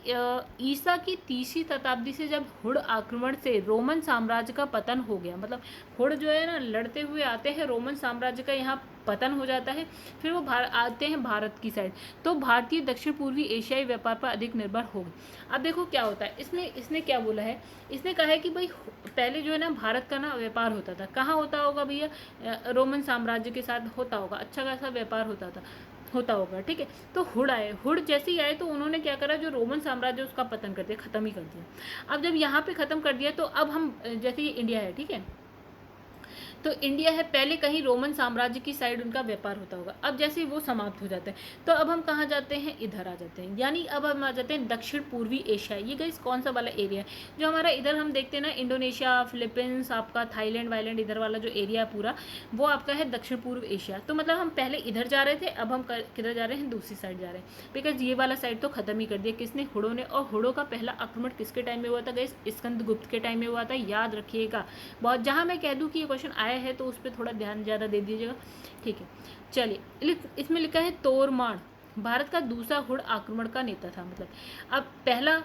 [SPEAKER 1] ईसा की 3वीं शताब्दी से जब हुण आक्रमण से रोमन साम्राज्य का पतन हो गया, मतलब हुण जो है ना लड़ते हुए आते हैं, रोमन साम्राज्य का यहाँ पतन हो जाता है, फिर वो आते हैं भारत की साइड, तो भारतीय दक्षिण पूर्वी एशियाई व्यापार पर अधिक निर्भर हो गए। अब देखो क्या होता है, इसने क्या बोला है, इसने कहा है कि भाई पहले जो है ना भारत का ना व्यापार होता था, कहाँ होता होगा भैया, रोमन साम्राज्य के साथ होता होगा, अच्छा खासा व्यापार होता होगा। ठीक है, तो हुण आए, हुण जैसे ही आए तो उन्होंने क्या करा, जो रोमन साम्राज्य उसका पतन कर दिया, खत्म ही कर दिया। अब जब यहाँ पे खत्म कर दिया, तो अब हम जैसे ये इंडिया है, ठीक है, तो इंडिया है, पहले कहीं रोमन साम्राज्य की साइड उनका व्यापार होता होगा, अब जैसे वो समाप्त हो जाता है, तो अब हम कहाँ जाते हैं, इधर आ जाते हैं, यानी अब हम आ जाते हैं दक्षिण पूर्वी एशिया। ये गाइस कौन सा वाला एरिया है, जो हमारा इधर हम देखते हैं ना, इंडोनेशिया, फिलीपींस, आपका थाईलैंड वाईलैंड, इधर वाला जो एरिया है पूरा, वो आपका है दक्षिण पूर्व एशिया। तो मतलब हम पहले इधर जा रहे थे, अब हम किधर जा रहे हैं, दूसरी साइड जा रहे हैं, बिकॉज ये वाला साइड तो खत्म ही कर दिया किसने, हुणों ने। और हुणों का पहला आक्रमण किसके टाइम में हुआ था गाइस, स्कंदगुप्त के टाइम में हुआ था, याद रखिएगा। बहुत जहाँ मैं कह दूँ कि ये क्वेश्चन आया है तो उस पर थोड़ा ध्यान ज़्यादा दे दीजिएगा। ठीक है, चलिए, इसमें लिखा है तोरमाण भारत का दूसरा हुण आक्रमण का नेता था। मतलब अब पहला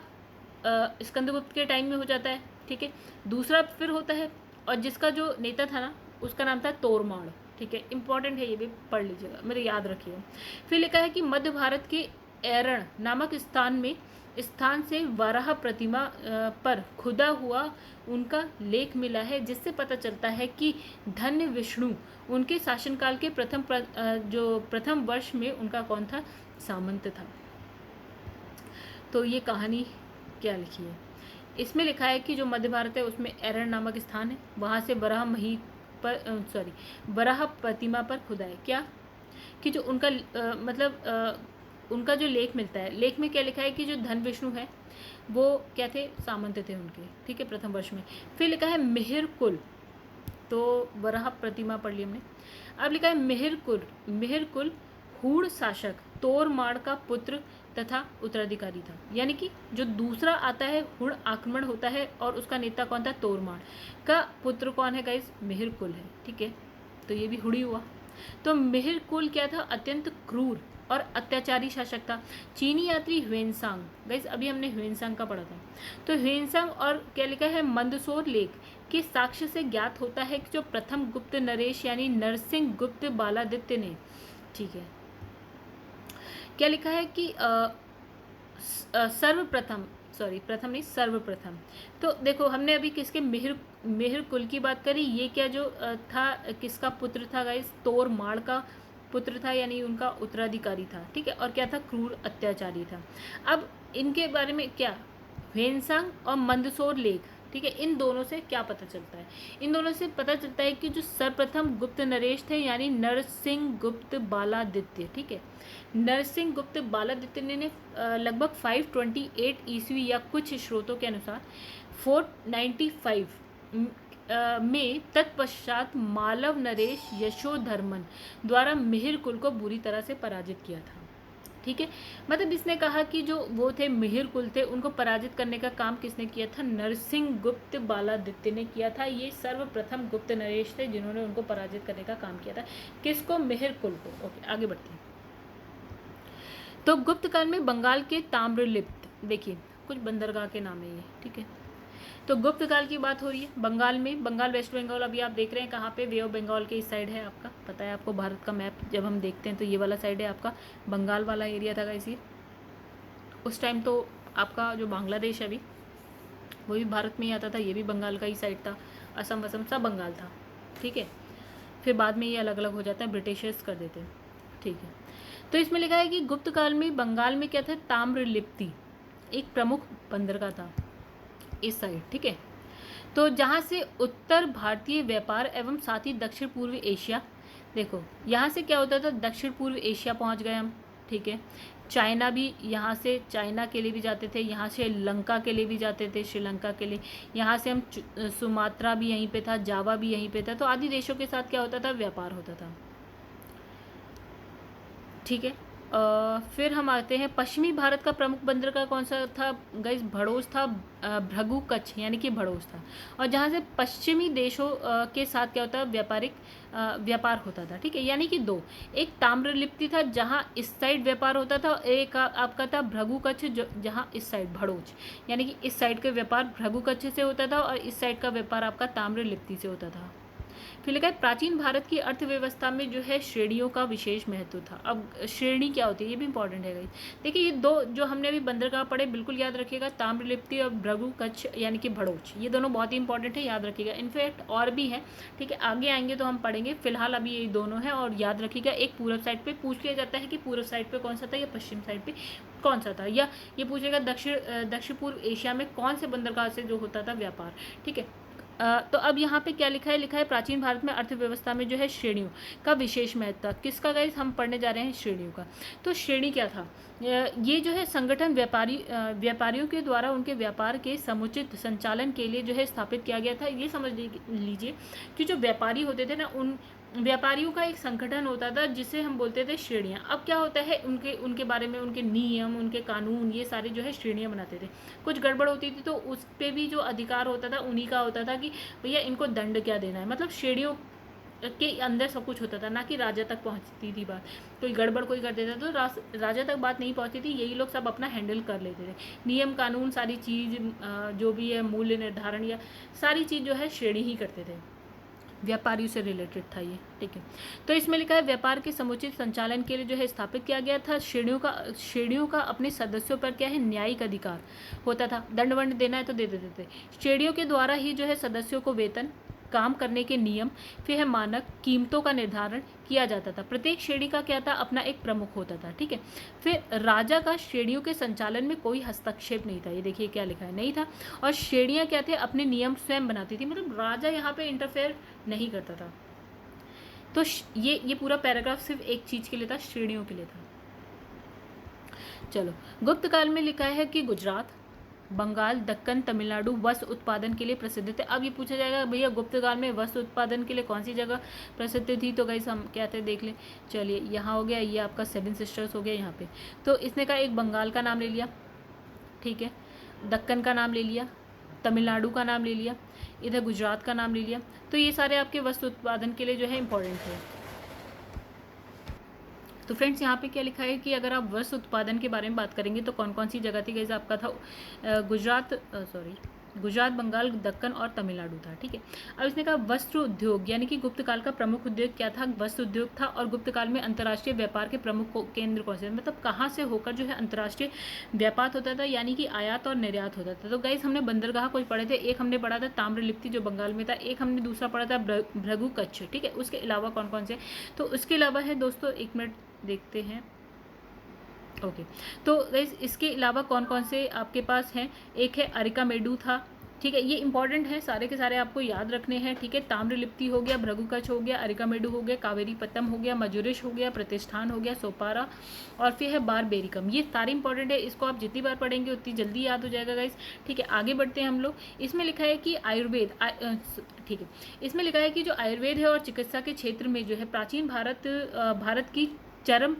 [SPEAKER 1] स्कंदगुप्त के टाइम में हो जाता है, ठीक है, दूसरा फिर होता है, और जिसका जो नेता था ना उसका नाम था तोरमाण। ठीक है, इंपॉर्टेंट है, ये भी पढ़ लीजिएगा, मेरे याद रखिएगा। फिर लिखा है कि मध्य भारत के एरण नामक स्थान से वराह प्रतिमा पर खुदा हुआ उनका लेख मिला है, जिससे पता चलता है कि धन्य विष्णु उनके शासनकाल के प्रथम वर्ष में उनका कौन था, सामंत था। तो ये कहानी क्या लिखी है, इसमें लिखा है कि जो मध्य भारत है उसमें एरण नामक स्थान है, वहाँ से वराह प्रतिमा पर खुदा है क्या, कि जो उनका उनका जो लेख मिलता है, लेख में क्या लिखा है कि जो धन विष्णु है वो क्या थे, सामंत थे उनके, ठीक है, प्रथम वर्ष में। फिर लिखा है मिहिर कुल, तो वराह प्रतिमा पढ़ ली हमने। अब लिखा है मिहिर कुल हुण शासक तोरमाण का पुत्र तथा उत्तराधिकारी था, यानी कि जो दूसरा आता है हुण आक्रमण होता है और उसका नेता कौन था, तोरमाण का पुत्र कौन है गाइस, मिहिर कुल है। ठीक है, तो ये भी हुड़ी हुआ। तो मिहिर कुल क्या था, अत्यंत क्रूर और अत्याचारी शासक था। चीनी यात्री ह्वेनसांग, गाइस अभी हमने ह्वेनसांग का पढ़ा था। तो ह्वेनसांग और क्या लिखा है, मंदसौर लेक के साक्ष्य से ज्ञात होता है कि जो प्रथम गुप्त नरेश यानी नरसिंह गुप्त बालादित्य ने, ठीक है, क्या लिखा है कि सर्वप्रथम, सॉरी प्रथम नहीं सर्वप्रथम। तो देखो हमने अभी किसके, मिहिर कुल की बात करी। ये क्या जो था, किसका पुत्र था गाइस, तोरमाड़ का पुत्र था, यानी उनका उत्तराधिकारी था, ठीक है। और क्या था, क्रूर अत्याचारी था। अब इनके बारे में क्या, ह्वेनसांग और मंदसौर लेक, ठीक है, इन दोनों से क्या पता चलता है, इन दोनों से पता चलता है कि जो सर्वप्रथम गुप्त नरेश थे यानी नरसिंह गुप्त बालादित्य, ठीक है, नरसिंह गुप्त बालादित्य ने लगभग 528 ईस्वी या कुछ स्रोतों के अनुसार 495 में तत्पश्चात मालव नरेश यशोधर्मन द्वारा मिहिर कुल को बुरी तरह से पराजित किया था, ठीक है। मतलब इसने कहा कि जो वो थे मिहिर कुल थे, उनको पराजित करने का काम किसने किया था, नरसिंह गुप्त बालादित्य ने किया था। ये सर्वप्रथम गुप्त नरेश थे जिन्होंने उनको पराजित करने का काम किया था। किसको, मिहिर कुल को। ओके, आगे बढ़ते हैं। तो गुप्त काल में बंगाल के ताम्रलिप्त, देखिए कुछ बंदरगाह के नाम है ये, ठीक है। तो गुप्त काल की बात हो रही है बंगाल में, बंगाल वेस्ट बंगाल अभी आप देख रहे हैं कहाँ पे, वे ऑफ बंगाल के इस साइड है, आपका पता है आपको, भारत का मैप जब हम देखते हैं तो ये वाला साइड है आपका, बंगाल वाला एरिया था गाइस ये। उस टाइम तो आपका जो बांग्लादेश है अभी, वो भी भारत में ही आता था, ये भी बंगाल का ही साइड था, असम वसम सब बंगाल था, ठीक है। फिर बाद में ये अलग अलग हो जाता है, ब्रिटिशर्स कर देते हैं, ठीक है। तो इसमें लिखा है कि गुप्त काल में बंगाल में क्या था, ताम्रलिप्ति एक प्रमुख बंदरगाह था इस साइड, ठीक है। तो जहाँ से उत्तर भारतीय व्यापार एवं साथ ही दक्षिण पूर्व एशिया, देखो यहाँ से क्या होता था, दक्षिण पूर्व एशिया पहुँच गए हम, ठीक है। चाइना भी, यहाँ से चाइना के लिए भी जाते थे, यहाँ से लंका के लिए भी जाते थे, श्रीलंका के लिए, यहाँ से हम सुमात्रा भी यहीं पे था, जावा भी यहीं पे था। तो आदि देशों के साथ क्या होता था, व्यापार होता था, ठीक है। फिर हम आते हैं, पश्चिमी भारत का प्रमुख बंदरगाह कौन सा था गाइस, भड़ोस था, भृगु कच्छ यानी कि भड़ोस था। और जहाँ से पश्चिमी देशों के साथ क्या होता है, व्यापारिक व्यापार होता था, ठीक है। यानी कि दो, एक ताम्रलिप्ति था जहाँ इस साइड व्यापार होता था, एक आपका था भृगु कच्छ जहाँ इस साइड भड़ोच, यानी कि इस साइड का व्यापार भृगु कच्छ से होता था और इस साइड का व्यापार आपका ताम्रलिप्ति से होता था। फिर लिखा है, प्राचीन भारत की अर्थव्यवस्था में जो है श्रेणियों का विशेष महत्व था। अब श्रेणी क्या होती है ये भी इंपॉर्टेंट है गाइस। देखिए ये दो जो हमने अभी बंदरगाह पढ़े, बिल्कुल याद रखिएगा, ताम्रलिप्ति और भृगु कच्छ यानी कि भड़ोच, ये दोनों बहुत ही इंपॉर्टेंट है, याद रखिएगा। इनफैक्ट और भी है, ठीक है, आगे आएंगे तो हम पढ़ेंगे, फिलहाल अभी ये दोनों है। और याद रखिएगा, एक पूर्व साइड पे पूछ लिया जाता है कि पूर्व साइड पे कौन सा था या पश्चिम साइड पे कौन सा था, या ये पूछेगा दक्षिण पूर्व एशिया में कौन से बंदरगाह से जो होता था व्यापार, ठीक है। तो अब यहाँ पे क्या लिखा है, लिखा है प्राचीन भारत में अर्थव्यवस्था में जो है श्रेणियों का विशेष महत्व था। किसका गाइस, हम पढ़ने जा रहे हैं श्रेणियों का। तो श्रेणी क्या था, ये जो है संगठन व्यापारियों के द्वारा उनके व्यापार के समुचित संचालन के लिए जो है स्थापित किया गया था। ये समझ लीजिए कि जो व्यापारी होते थे ना, उन व्यापारियों का एक संगठन होता था जिसे हम बोलते थे श्रेणियाँ। अब क्या होता है, उनके बारे में उनके नियम, उनके कानून, ये सारे जो है श्रेणियाँ बनाते थे। कुछ गड़बड़ होती थी तो उस पर भी जो अधिकार होता था उन्हीं का होता था कि भैया इनको दंड क्या देना है। मतलब श्रेणियों के अंदर सब कुछ होता था, ना कि राजा तक पहुंचती थी बात। कोई गड़बड़ कोई कर देता तो राजा तक बात नहीं पहुंचती थी, यही लोग सब अपना हैंडल कर लेते थे। नियम कानून सारी चीज़ जो भी है, मूल्य निर्धारण या सारी चीज़ जो है श्रेणी ही करते थे, व्यापारियों से रिलेटेड था ये, ठीक है। तो इसमें लिखा है व्यापार के समुचित संचालन के लिए जो है स्थापित किया गया था। श्रेणियों का अपने सदस्यों पर क्या है, न्यायिक अधिकार होता था। दंड वंड देना है तो दे देते थे। श्रेणियों के द्वारा ही जो है सदस्यों को वेतन, काम करने के नियम, फिर है मानक, कीमतों का निर्धारण किया जाता था। प्रत्येक श्रेणी का क्या था, अपना एक प्रमुख होता था, ठीक है। फिर राजा का श्रेणियों के संचालन में कोई हस्तक्षेप नहीं था। ये देखिए क्या लिखा है, नहीं था। और श्रेणियाँ क्या थे, अपने नियम स्वयं बनाती थी, मतलब राजा यहाँ पे इंटरफेयर नहीं करता था। तो ये पूरा पैराग्राफ सिर्फ एक चीज़ के लिए था, श्रेणियों के लिए था। चलो, गुप्त काल में लिखा है कि गुजरात, बंगाल, दक्कन, तमिलनाडु वस्त्र उत्पादन के लिए प्रसिद्ध थे। अब ये पूछा जाएगा भैया गुप्त काल में वस्त्र उत्पादन के लिए कौन सी जगह प्रसिद्ध थी, तो गाइस हम क्या थे देख लें। चलिए, यहाँ हो गया, ये आपका 7 सिस्टर्स हो गया यहाँ पे। तो इसने कहा एक बंगाल का नाम ले लिया, ठीक है, दक्कन का नाम ले लिया, तमिलनाडु का नाम ले लिया, इधर गुजरात का नाम ले लिया। तो ये सारे आपके वस्त्र उत्पादन के लिए जो है इंपॉर्टेंट है। तो फ्रेंड्स यहाँ पे क्या लिखा है कि अगर आप वस्त्र उत्पादन के बारे में बात करेंगे तो कौन कौन सी जगह थी गाइस, आपका था गुजरात, बंगाल, दक्कन और तमिलनाडु था। ठीक है, अब इसने कहा वस्त्र उद्योग यानी कि गुप्त काल का प्रमुख उद्योग क्या था, वस्त्र उद्योग था। और गुप्त काल में अंतर्राष्ट्रीय व्यापार के प्रमुख केंद्र कौन से, मतलब कहाँ से होकर जो है अंतर्राष्ट्रीय व्यापार होता था, यानी कि आयात और निर्यात होता था। तो गाइस हमने बंदरगाह कोई पढ़े थे, एक हमने पढ़ा था ताम्रलिप्ति जो बंगाल में था, एक हमने दूसरा पढ़ा था भृगु कच्छ। ठीक है, उसके अलावा कौन कौन से, तो उसके अलावा है दोस्तों, एक मिनट देखते हैं। ओके, तो गाइस इसके अलावा कौन कौन से आपके पास हैं, एक है अरिकामेडु था। ठीक है, ये इंपॉर्टेंट है, सारे के सारे आपको याद रखने हैं। ठीक है, ताम्रलिप्ति हो गया, भृगुकच्छ हो गया, अरिकामेडु हो गया, कावेरीपत्तम हो गया, मजुरिश हो गया, प्रतिष्ठान हो गया, सोपारा और फिर है बारबेरिकम। ये सारे इंपॉर्टेंट है, इसको आप जितनी बार पढ़ेंगे उतनी जल्दी याद हो जाएगा गाइस। ठीक है, आगे बढ़ते हैं हम लोग। इसमें लिखा है कि आयुर्वेद, ठीक है, इसमें लिखा है कि जो आयुर्वेद है और चिकित्सा के क्षेत्र में जो है प्राचीन भारत की चरम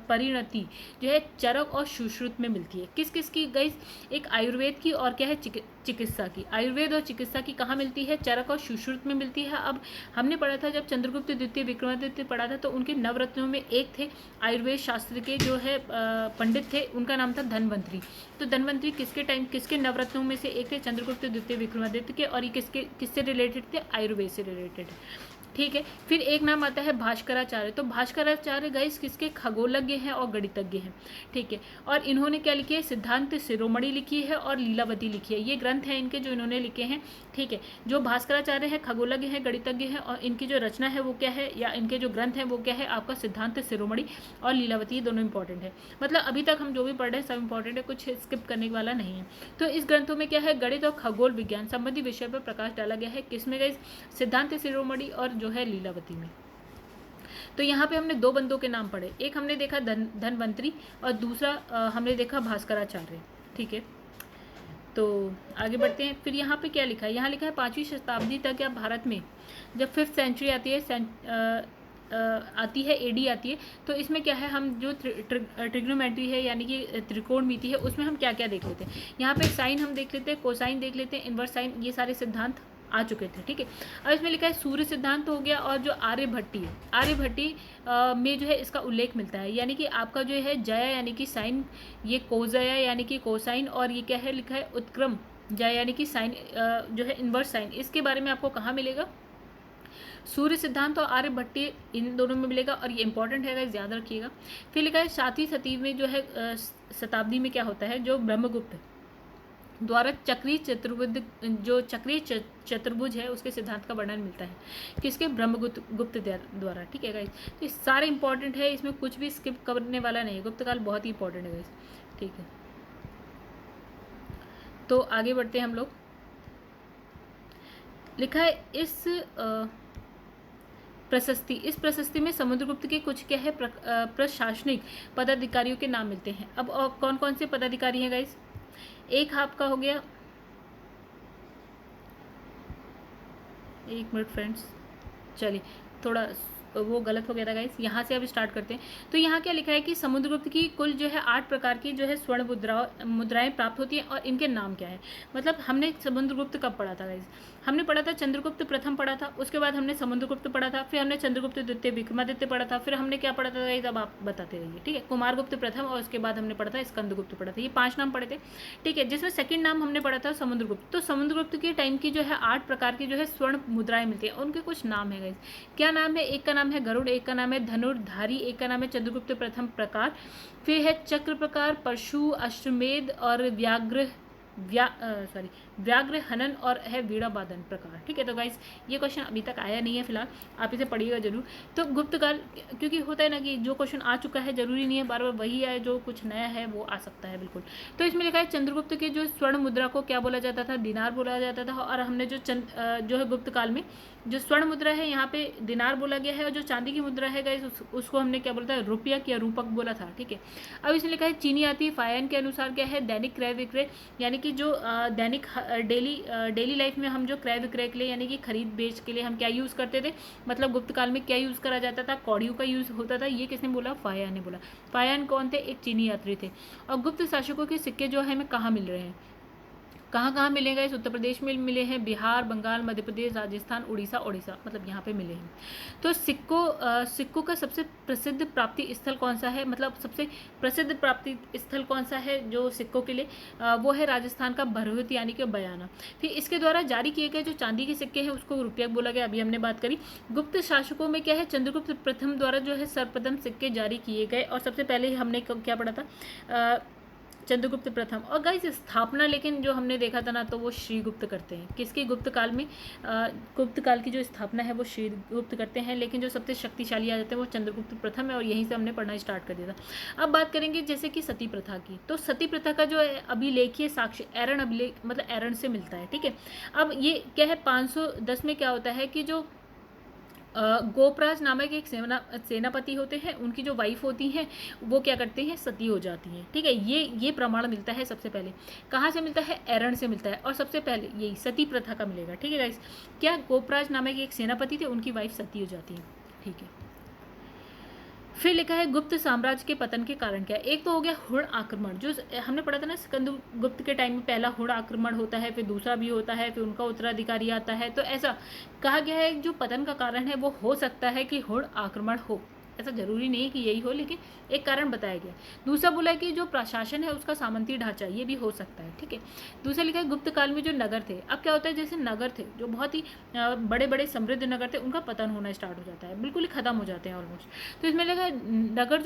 [SPEAKER 1] परिणति जो है चरक और सुश्रुत में मिलती है। किस किस की गाइस, एक आयुर्वेद की और क्या है चिकित्सा की। आयुर्वेद और चिकित्सा की कहाँ मिलती है, चरक और सुश्रुत में मिलती है। अब हमने पढ़ा था जब चंद्रगुप्त द्वितीय विक्रमादित्य पढ़ा था, तो उनके नवरत्नों में एक थे आयुर्वेद शास्त्र के जो है पंडित थे, उनका नाम था धन्वंतरी। तो धन्वंतरी किसके नवरत्नों में से एक थे, चंद्रगुप्त द्वितीय विक्रमादित्य के, और ये किससे रिलेटेड थे, आयुर्वेद से रिलेटेड। ठीक है, फिर एक नाम आता है भास्कराचार्य। तो भास्कराचार्य गाइस किसके, खगोलज्ञ हैं और गणितज्ञ हैं। ठीक है, और इन्होंने क्या लिखी है, सिद्धांत शिरोमणि लिखी है और लीलावती लिखी है। ये ग्रंथ हैं इनके जो इन्होंने लिखे हैं। ठीक है, जो भास्कराचार्य हैं खगोलज्ञ हैं, गणितज्ञ हैं, और इनकी जो रचना है वो क्या है, या इनके जो ग्रंथ हैं वो क्या है, आपका सिद्धांत शिरोमणि और लीलावती, दोनों इंपॉर्टेंट है। मतलब अभी तक हम जो भी पढ़ रहे हैं सब इंपॉर्टेंट है, कुछ स्किप करने वाला नहीं है। तो इस ग्रंथों में क्या है, गणित और खगोल विज्ञान संबंधी विषय पर प्रकाश डाला गया है। किसमें गाइस, सिद्धांत शिरोमणि और जो है लीलावती में। तो यहाँ पे हमने दो बंदों के नाम पढ़े, एक हमने देखा धन्वंतरी और दूसरा हमने देखा भास्कराचार्य। ठीक है, तो आगे बढ़ते हैं। फिर यहाँ पे क्या लिखा है, यहाँ लिखा है 5वीं शताब्दी तक या भारत में जब 5th सेंचुरी आती है एडी आती है, तो इसमें क्या है, हम जो ट्रिग्नोमेट्री है यानी कि त्रिकोणमिति है, उसमें हम क्या क्या देख लेते हैं। यहाँ पे साइन हम देख लेते हैं, कोसाइन देख लेते हैं, इनवर्स साइन, ये सारे सिद्धांत आ चुके थे। ठीक है, अब इसमें लिखा है सूर्य सिद्धांत हो गया, और जो आर्यभट्टी है, आर्यभट्टी में जो है इसका उल्लेख मिलता है, यानी कि आपका जो है जया यानी कि साइन, ये कोजया यानी कि कोसाइन, और ये क्या है लिखा है उत्क्रम जया यानी कि साइन जो है इनवर्स साइन। इसके बारे में आपको कहाँ मिलेगा, सूर्य सिद्धांत और आर्यभट्टी, इन दोनों में मिलेगा, और ये इंपॉर्टेंट है गाइस, याद रखिएगा। फिर लिखा है 7वीं शताब्दी में जो है शताब्दी में क्या होता है, जो ब्रह्मगुप्त द्वारा चक्रीय चतुर्भुज है उसके सिद्धांत का वर्णन मिलता है, किसके, ब्रह्मगुप्त द्वारा। ठीक है गाइस, तो ये सारे इंपॉर्टेंट है, इसमें कुछ भी स्किप करने वाला नहीं है, गुप्त काल बहुत ही इंपॉर्टेंट है गाइस। ठीक है, तो आगे बढ़ते हैं हम लोग। लिखा है इस प्रशस्ति में समुद्रगुप्त के कुछ क्या है प्रशासनिक पदाधिकारियों के नाम मिलते हैं। अब और कौन कौन से पदाधिकारी हैं गाइस, एक आपका हो गया, एक मिनट फ्रेंड्स, चलिए थोड़ा वो गलत हो गया था गाइस, यहाँ से अब स्टार्ट करते हैं। तो यहाँ क्या लिखा है कि समुद्रगुप्त की कुल जो है 8 प्रकार की जो है स्वर्ण मुद्राएं प्राप्त होती हैं, और इनके नाम क्या है। मतलब हमने समुद्रगुप्त कब पढ़ा था गाइस, हमने पढ़ा था चंद्रगुप्त प्रथम पढ़ा था, उसके बाद हमने समुद्रगुप्त पढ़ा था, फिर हमने चंद्रगुप्त द्वितीय विक्रमादित्य पढ़ा था, फिर हमने क्या पढ़ा था गाइस, अब आप बताते रहिए। ठीक है, कुमारगुप्त प्रथम, और उसके बाद हमने पढ़ा था स्कंदगुप्त पढ़ा था, ये 5 नाम पढ़े थे। ठीक है, जिसमें सेकंड नाम हमने पढ़ा था समुद्रगुप्त। तो समुद्रगुप्त के टाइम की जो है 8 प्रकार की जो है स्वर्ण मुद्राएं मिलती है, उनके कुछ नाम है गाइस। क्या नाम है, एक का नाम है गरुड़, एक का नाम है धनुर्धारी, एक का नाम है चंद्रगुप्त प्रथम प्रकार, फिर है चक्र प्रकार, परशु, अश्वमेध और व्याघ्र हनन, और है वीणा वादन प्रकार। ठीक है, तो गाइस ये क्वेश्चन अभी तक आया नहीं है फिलहाल, आप इसे पढ़िएगा जरूर। तो गुप्त काल, क्योंकि होता है ना कि जो क्वेश्चन आ चुका है जरूरी नहीं है बार बार वही आए, जो कुछ नया है वो आ सकता है बिल्कुल। तो इसमें लिखा है चंद्रगुप्त के जो स्वर्ण मुद्रा को क्या बोला जाता था, दिनार बोला जाता था, और हमने जो है गुप्त काल में जो स्वर्ण मुद्रा है यहाँ पे दिनार बोला गया है, और जो चांदी की मुद्रा है गाइस उसको हमने क्या बोला था, रुपया या रूपक बोला था। ठीक है, अब इसमें लिखा है चीनी आती फायन के अनुसार क्या है, दैनिक क्रय विक्रय, यानी कि जो दैनिक डेली लाइफ में हम जो क्रय विक्रय के लिए यानी कि खरीद बेच के लिए हम क्या यूज़ करते थे, मतलब गुप्त काल में क्या यूज़ करा जाता था, कौड़ियों का यूज़ होता था। ये किसने बोला, फायान ने बोला। फायान कौन थे, एक चीनी यात्री थे। और गुप्त शासकों के सिक्के जो है हमें कहाँ मिल रहे हैं, कहाँ कहाँ मिलेगा? इस उत्तर प्रदेश में मिले हैं, बिहार, बंगाल, मध्य प्रदेश, राजस्थान, उड़ीसा, मतलब यहाँ पे मिले हैं। तो सिक्कों का सबसे प्रसिद्ध प्राप्ति स्थल कौन सा है, मतलब सबसे प्रसिद्ध प्राप्ति स्थल कौन सा है जो सिक्कों के लिए? वो है राजस्थान का भरहुत यानी कि बयाना। फिर इसके द्वारा जारी किए गए जो चांदी के सिक्के हैं उसको रुपया बोला गया, अभी हमने बात करी। गुप्त शासकों में क्या है? चंद्रगुप्त प्रथम द्वारा जो है सर्वप्रथम सिक्के जारी किए गए, और सबसे पहले हमने क्या पढ़ा था? चंद्रगुप्त प्रथम। और गाइस स्थापना लेकिन जो हमने देखा था ना, तो वो श्रीगुप्त करते हैं। किसकी? गुप्त काल में गुप्त काल की जो स्थापना है वो श्रीगुप्त करते हैं, लेकिन जो सबसे शक्तिशाली आ जाते हैं वो चंद्रगुप्त प्रथम है, और यहीं से हमने पढ़ना स्टार्ट कर दिया था। अब बात करेंगे जैसे कि सती प्रथा की। तो सती प्रथा का जो अभिलेखीय साक्ष्य एरन अभिलेख, मतलब एरन से मिलता है, ठीक है। अब ये क्या है? 510 में क्या होता है कि जो गोपराज नामक एक सेनापति होते हैं, उनकी जो वाइफ होती हैं वो क्या करते हैं? सती हो जाती हैं, ठीक है। ये प्रमाण मिलता है सबसे पहले। कहाँ से मिलता है? एरण से मिलता है, और सबसे पहले यही सती प्रथा का मिलेगा, ठीक है गाइस। क्या? गोपराज नामक एक सेनापति थे, उनकी वाइफ सती हो जाती है, ठीक है। फिर लिखा है गुप्त साम्राज्य के पतन के कारण क्या? एक तो हो गया हुण आक्रमण, जो हमने पढ़ा था ना, स्कंदगुप्त के टाइम में पहला हुण आक्रमण होता है, फिर दूसरा भी होता है, फिर उनका उत्तराधिकारी आता है। तो ऐसा कहा गया है जो पतन का कारण है वो हो सकता है कि हुण आक्रमण हो। ऐसा जरूरी नहीं है कि यही हो, लेकिन एक कारण बताया गया। दूसरा बोला है कि जो प्रशासन है उसका सामंती ढांचा, ये भी हो सकता है, ठीक है। दूसरा लिखा है गुप्त काल में जो नगर थे, अब क्या होता है? जैसे नगर थे जो बहुत ही बड़े बड़े समृद्ध नगर थे, उनका पतन होना स्टार्ट हो जाता है, बिल्कुल ही खत्म हो जाते हैं ऑलमोस्ट। तो इसमें लगा नगर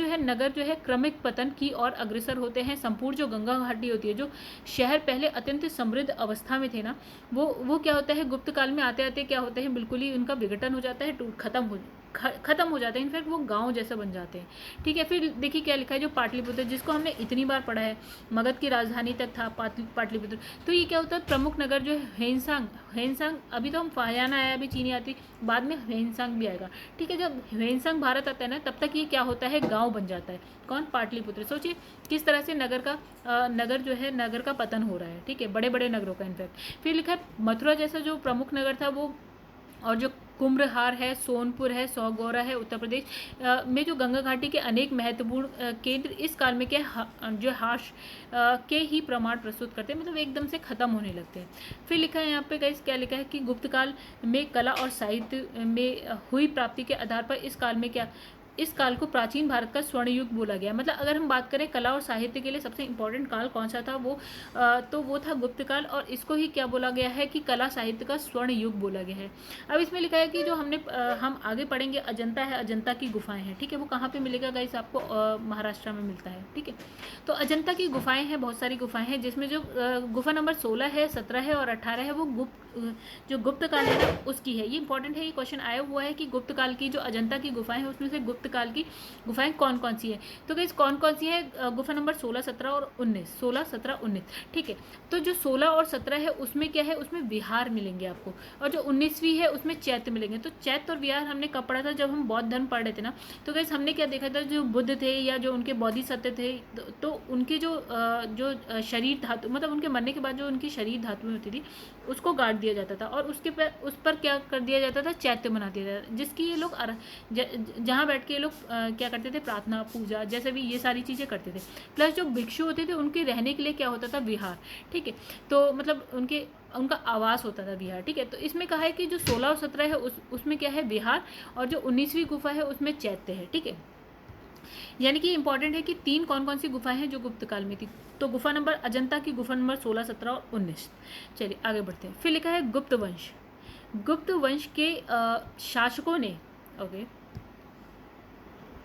[SPEAKER 1] जो है क्रमिक पतन की ओर अग्रसर होते हैं। संपूर्ण जो गंगा घाटी होती है, जो शहर पहले अत्यंत समृद्ध अवस्था में थे ना, वो क्या होता है? गुप्त काल में आते आते क्या होता है? बिल्कुल ही उनका विघटन हो जाता है, खत्म हो जाते हैं। इनफैक्ट वो गांव जैसे बन जाते हैं, ठीक है। फिर देखिए क्या लिखा है, जो पाटलिपुत्र, जिसको हमने इतनी बार पढ़ा है, मगध की राजधानी तक था पाटलिपुत्र। तो ये क्या होता है? प्रमुख नगर जो है हेनसांग, अभी तो हम फायाना आया, अभी चीनी आती, बाद में हेनसांग भी आएगा, ठीक है। जब हेनसांग भारत आता है ना, तब तक ये क्या होता है? गाँव बन जाता है। कौन? पाटलिपुत्र। सोचिए किस तरह से नगर का पतन हो रहा है, ठीक है, बड़े बड़े नगरों का। इनफैक्ट फिर लिखा है मथुरा जैसा जो प्रमुख नगर था वो, और जो कुम्भहार है, सोनपुर है, सौगौरा है, उत्तर प्रदेश में जो गंगा घाटी के अनेक महत्वपूर्ण केंद्र इस काल में क्या जो हाश के ही प्रमाण प्रस्तुत करते हैं, मतलब एकदम से खत्म होने लगते हैं। फिर लिखा है यहाँ पे गाइस, क्या लिखा है कि गुप्त काल में कला और साहित्य में हुई प्राप्ति के आधार पर इस काल को प्राचीन भारत का स्वर्ण युग बोला गया। मतलब अगर हम बात करें कला और साहित्य के लिए सबसे इंपॉर्टेंट काल कौन सा था, तो वो था गुप्त काल, और इसको ही क्या बोला गया है कि कला साहित्य का स्वर्ण युग बोला गया है। अब इसमें लिखा है कि जो हम आगे पढ़ेंगे अजंता है, अजंता की गुफाएं हैं, ठीक है। वो कहाँ पे मिलेगा गाइस? आपको महाराष्ट्र में मिलता है, ठीक है। तो अजंता की गुफाएं हैं, बहुत सारी गुफाएं हैं, जिसमें जो गुफा नंबर 16 है, 17 है और 18 है, वो जो गुप्त काल है ना उसकी है। ये इंपॉर्टेंट है, ये क्वेश्चन आया हुआ है कि गुप्त काल की जो अजंता की गुफाएं हैं उसमें से गुप्त काल की गुफाएं कौन कौन सी है। तो गाइस कौन कौन सी है? गुफा नंबर 16, 17 और 19, 16, 17, 19, ठीक है। तो जो 16 और 17 है उसमें क्या है? उसमें विहार मिलेंगे आपको, और जो 19वीं है उसमें चैत्य मिलेंगे। तो चैत्य और विहार हमने कब पढ़ा था? जब हम बौद्ध धर्म पढ़ रहे थे ना। तो गाइस हमने क्या देखा था? जो बुद्ध थे या जो उनके बोधिसत्व थे, तो उनके जो शरीर धातु, मतलब उनके मरने के बाद जो उनकी शरीर धातुएं होती थी उसको गाड़ दिया जाता था, और उस पर क्या कर दिया जाता था? चैत्य बना दिया जाता था, जिसकी ये लोग जहाँ बैठ के ये लोग क्या करते थे? प्रार्थना, पूजा जैसे भी ये सारी चीज़ें करते थे। प्लस जो भिक्षु होते थे उनके रहने के लिए क्या होता था? विहार, ठीक है। तो मतलब उनका आवास होता था विहार, ठीक है। तो इसमें कहा है कि जो 16 और 17 है उसमें क्या है? विहार, और जो 19वीं गुफा है उसमें चैत्य है, ठीक है। यानी कि इंपॉर्टेंट है कि तीन कौन कौन सी गुफाएं हैं जो गुप्त काल में थी। तो गुफा नंबर अजंता की गुफा नंबर 16, 17 और 19। चलिए आगे बढ़ते हैं। फिर लिखा है गुप्त वंश। गुप्त वंश के शासकों ने, ओके,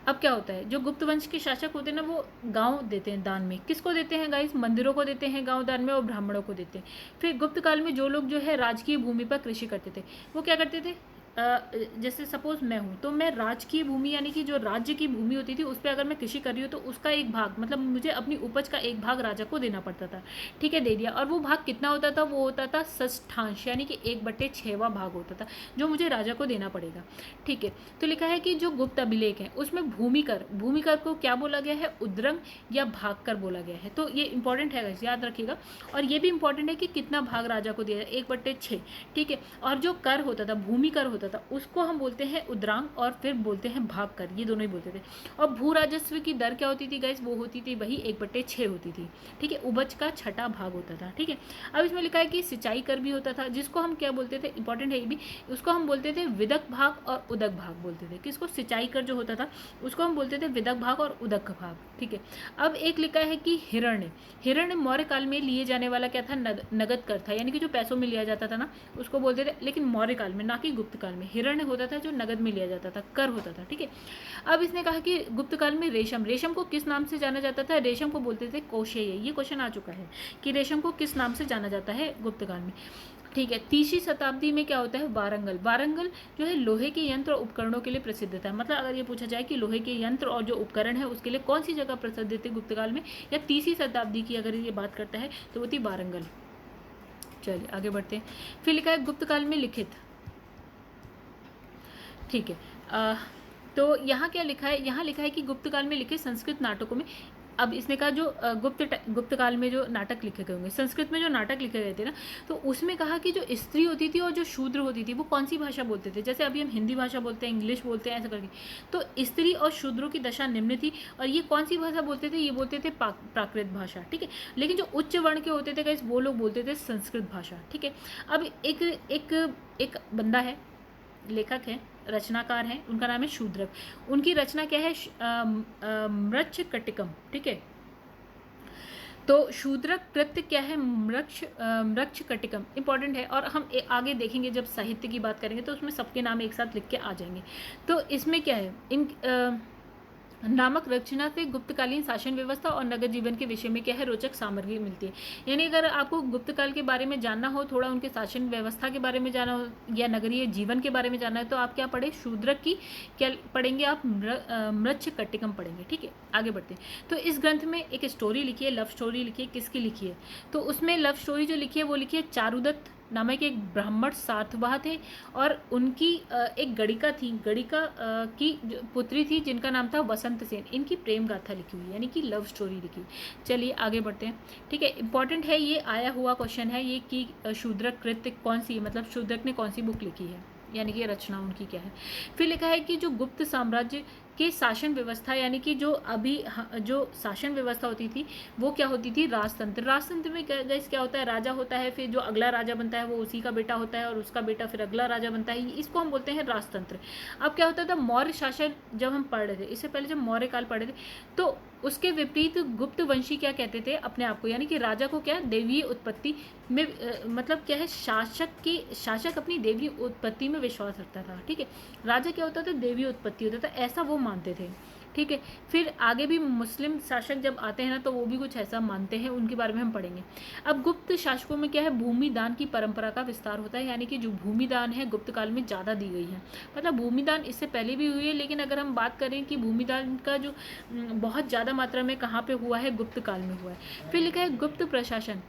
[SPEAKER 1] अब क्या होता है? जो गुप्त वंश के शासक होते हैं ना, वो गांव देते हैं दान में। किसको देते हैं गाइस? मंदिरों को देते हैं गांव दान में, और ब्राह्मणों को देते हैं। फिर गुप्त काल में जो लोग जो है राजकीय भूमि पर कृषि करते थे, वो क्या करते थे? जैसे सपोज मैं हूँ, तो मैं राजकीय भूमि यानी कि जो राज्य की भूमि होती थी उस पर अगर मैं कृषि कर रही हूँ तो उसका एक भाग, मतलब मुझे अपनी उपज का एक भाग राजा को देना पड़ता था, ठीक है, दे दिया। और वो भाग कितना होता था? वो होता था षष्ठांश, यानी कि 1/6वां भाग होता था जो मुझे राजा को देना पड़ेगा, ठीक है। तो लिखा है कि जो गुप्त अभिलेख है उसमें भूमिकर को क्या बोला गया है? उद्रंग या भागकर बोला गया है। तो ये इंपॉर्टेंट है, याद रखिएगा। और ये भी इंपॉर्टेंट है कि कितना भाग राजा को दिया जाए, 1/6, ठीक है। और जो कर होता था, भूमिकर होता होता था उसको हम बोलते हैं उद्रांग और फिर बोलते हैं भागकर, ये दोनों ही बोलते थे। और भू राजस्व की दर क्या होती थी गाइस, वो होती थी वही 1/6 होती थी, ठीक है, उपज का छठा भाग होता था, ठीक है। अब इसमें लिखा है कि सिंचाई कर भी होता था, जिसको हम क्या बोलते थे, इंपॉर्टेंट है ये भी, उसको हम बोलते थे विदक भाग और उदक भाग बोलते थे। किसको, सिंचाई कर जो होता था उसको हम बोलते थे विदक भाग और उदक भाग, ठीक है। अब एक लिखा है कि हिरण्य मौर्य काल में लिए जाने वाला क्या था, नगद कर था, यानी कि जो पैसों में लिया जाता था ना उसको बोलते थे, लेकिन मौर्य काल में, ना कि गुप्त काल में। हिरण्य होता था जो नगद में लिया जाता था, कर होता था, ठीक है। अब इसने कहा कि गुप्त काल में रेशम को किस नाम से जाना जाता था, रेशम को बोलते थे कौशेय। ये क्वेश्चन आ चुका है कि रेशम को किस नाम से जाना जाता है गुप्त काल में, ठीक है। 3वीं शताब्दी में क्या होता है, वारंगल जो है लोहे के यंत्र और उपकरणों के लिए प्रसिद्ध था। मतलब अगर ये पूछा जाए कि लोहे के यंत्र और जो उपकरण है उसके लिए कौन सी जगह प्रसिद्ध थे गुप्त काल में, या 3वीं शताब्दी की अगर ये बात करता है तो वो थी वारंगल। चलिए आगे बढ़ते हैं। फिर लिखा है गुप्त काल में लिखित, ठीक है। तो यहाँ क्या लिखा है, यहाँ लिखा है कि गुप्त काल में लिखे संस्कृत नाटकों में, अब इसने कहा जो गुप्त काल में जो नाटक लिखे गए होंगे, संस्कृत में जो नाटक लिखे गए थे ना, तो उसमें कहा कि जो स्त्री होती थी और जो शूद्र होती थी वो कौन सी भाषा बोलते थे। जैसे अभी हम हिंदी भाषा बोलते हैं, इंग्लिश बोलते हैं, ऐसा करके, तो स्त्री और शूद्रों की दशा निम्न थी। और ये कौन सी भाषा बोलते थे, ये बोलते थे प्राकृत भाषा, ठीक है। लेकिन जो उच्च वर्ण के होते थे गाइस वो लोग बोलते थे संस्कृत भाषा, ठीक है। अब एक बंदा है, लेखक है, रचनाकार हैं, उनका नाम है शूद्रक। उनकी रचना क्या है, मृच्छकटिकम, ठीक है। तो शूद्रक कृत्य क्या है, मृच्छकटिकम इंपॉर्टेंट है, और हम आगे देखेंगे जब साहित्य की बात करेंगे तो उसमें सबके नाम एक साथ लिख के आ जाएंगे। तो इसमें क्या है, इन नामक रचना से गुप्तकालीन शासन व्यवस्था और नगर जीवन के विषय में क्या है, रोचक सामग्री मिलती है। यानी अगर आपको गुप्त काल के बारे में जानना हो, थोड़ा उनके शासन व्यवस्था के बारे में जानना हो या नगरीय जीवन के बारे में जानना है, तो आप क्या पढ़े, शूद्रक की क्या पढ़ेंगे आप, मृच्छकटिकम पढ़ेंगे, ठीक है। आगे बढ़ते हैं। तो इस ग्रंथ में एक स्टोरी लिखी है, लव स्टोरी लिखी है, किसकी लिखी है, तो उसमें लव स्टोरी जो लिखी है वो लिखी है चारुदत्त नामक एक ब्राह्मण सातवाह थे, और उनकी एक गणिका थी, गणिका की पुत्री थी जिनका नाम था वसंत सेन। इनकी प्रेम गाथा लिखी हुई, यानी कि लव स्टोरी लिखी। चलिए आगे बढ़ते हैं, ठीक है। इंपॉर्टेंट है, ये आया हुआ क्वेश्चन है ये कि शूद्रक कृत्य कौन सी है, मतलब शूद्रक ने कौन सी बुक लिखी है, यानी कि रचना उनकी क्या है। फिर लिखा है कि जो गुप्त साम्राज्य के शासन व्यवस्था, यानी कि जो जो शासन व्यवस्था होती थी वो क्या होती थी, राजतंत्र। राजतंत्र में क्या होता है, राजा होता है, फिर जो अगला राजा बनता है वो उसी का बेटा होता है, और उसका बेटा फिर अगला राजा बनता है, इसको हम बोलते हैं राजतंत्र। अब क्या होता था, मौर्य शासन जब हम पढ़ रहे थे, इससे पहले जब मौर्य काल पढ़े थे, तो उसके विपरीत गुप्त वंशी क्या कहते थे अपने आप को, यानी कि राजा को क्या, देवीय उत्पत्ति में मतलब क्या है, शासक अपनी देवी उत्पत्ति में विश्वास रखता था, ठीक है। राजा क्या होता था, देवी उत्पत्ति होता था, ऐसा वो मानते थे, ठीक है। फिर आगे भी मुस्लिम शासक जब आते हैं ना तो वो भी कुछ ऐसा मानते हैं, उनके बारे में हम पढ़ेंगे। अब गुप्त शासकों में क्या है, भूमि दान की परंपरा का विस्तार होता है, यानी कि जो भूमि दान है गुप्त काल में ज़्यादा दी गई है। मतलब भूमि दान इससे पहले भी हुई है, लेकिन अगर हम बात करें कि भूमि दान का जो बहुत ज़्यादा मात्रा में कहाँ पर हुआ है, गुप्त काल में हुआ है। फिर लिखा है गुप्त प्रशासन।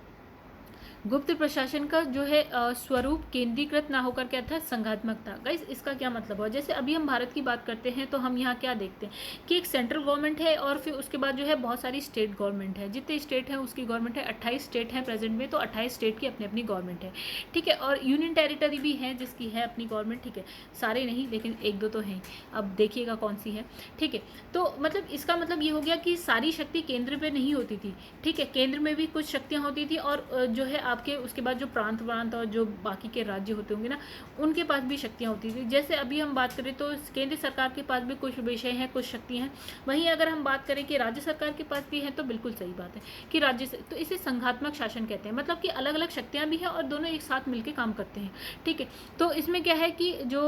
[SPEAKER 1] गुप्त प्रशासन का जो है स्वरूप केंद्रीकृत ना होकर क्या था, संघात्मक था। गाइस इसका क्या मतलब हुआ, जैसे अभी हम भारत की बात करते हैं तो हम यहाँ क्या देखते हैं कि एक सेंट्रल गवर्नमेंट है और फिर उसके बाद जो है बहुत सारी स्टेट गवर्नमेंट है। जितने स्टेट हैं उसकी गवर्नमेंट है, 28 स्टेट हैं प्रेजेंट में, तो 28 स्टेट की अपनी अपनी गवर्नमेंट है, ठीक है। और यूनियन टेरिटरी भी है जिसकी है अपनी गवर्नमेंट, ठीक है। सारे नहीं लेकिन एक दो तो हैं, अब देखिएगा कौन सी है, ठीक है। तो मतलब इसका मतलब ये हो गया कि सारी शक्ति केंद्र पे नहीं होती थी, ठीक है। केंद्र में भी कुछ शक्तियाँ होती थी, और जो है आपके उसके बाद जो प्रांत और जो बाकी के राज्य होते होंगे ना, उनके पास भी शक्तियाँ होती थी। जैसे अभी हम बात करें तो केंद्र सरकार के पास भी कुछ विषय हैं, कुछ शक्तियाँ हैं। वहीं अगर हम बात करें कि राज्य सरकार के पास भी है तो बिल्कुल सही बात है कि राज्य से, तो इसे संघात्मक शासन कहते हैं, मतलब कि अलग अलग शक्तियाँ भी हैं और दोनों एक साथ मिलकर काम करते हैं, ठीक है। तो इसमें क्या है कि जो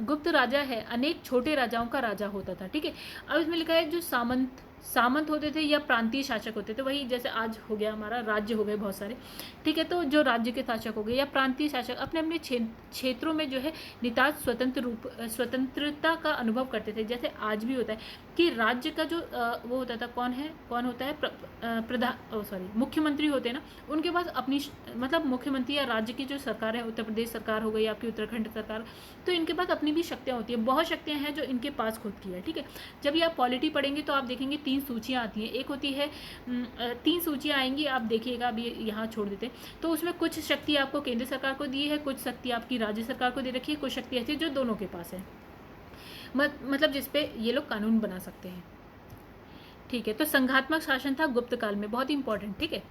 [SPEAKER 1] गुप्त राजा है अनेक छोटे राजाओं का राजा होता था, ठीक है। अब इसमें लिखा है जो सामंत होते थे या प्रांतीय शासक होते थे, वही जैसे आज हो गया हमारा राज्य हो गए बहुत सारे, ठीक है। तो जो राज्य के शासक हो गए या प्रांतीय शासक अपने अपने क्षेत्रों में जो है नितांत स्वतंत्रता का अनुभव करते थे। जैसे आज भी होता है कि राज्य का जो वो होता था, कौन होता है, मुख्यमंत्री होते हैं ना, उनके पास अपनी मतलब मुख्यमंत्री या राज्य की जो सरकार है, उत्तर प्रदेश सरकार हो गई, आपकी उत्तराखंड सरकार, तो इनके पास अपनी अपनी भी शक्तियाँ होती है, बहुत शक्तियाँ हैं जो इनके पास खुद की है, ठीक है। जब ये आप पॉलिटी पढ़ेंगे तो आप देखेंगे 3 सूचियाँ आती हैं। एक होती है 3 सूचियाँ आएंगी, आप देखिएगा, अभी यहाँ छोड़ देते हैं। तो उसमें कुछ शक्ति आपको केंद्र सरकार को दी है, कुछ शक्ति आपकी राज्य सरकार को दे रखी है, कुछ शक्ति ऐसी है जो दोनों के पास है, मतलब जिसपे ये लोग कानून बना सकते हैं, ठीक है। तो संघात्मक शासन था गुप्त काल में, बहुत ही इंपॉर्टेंट, ठीक है।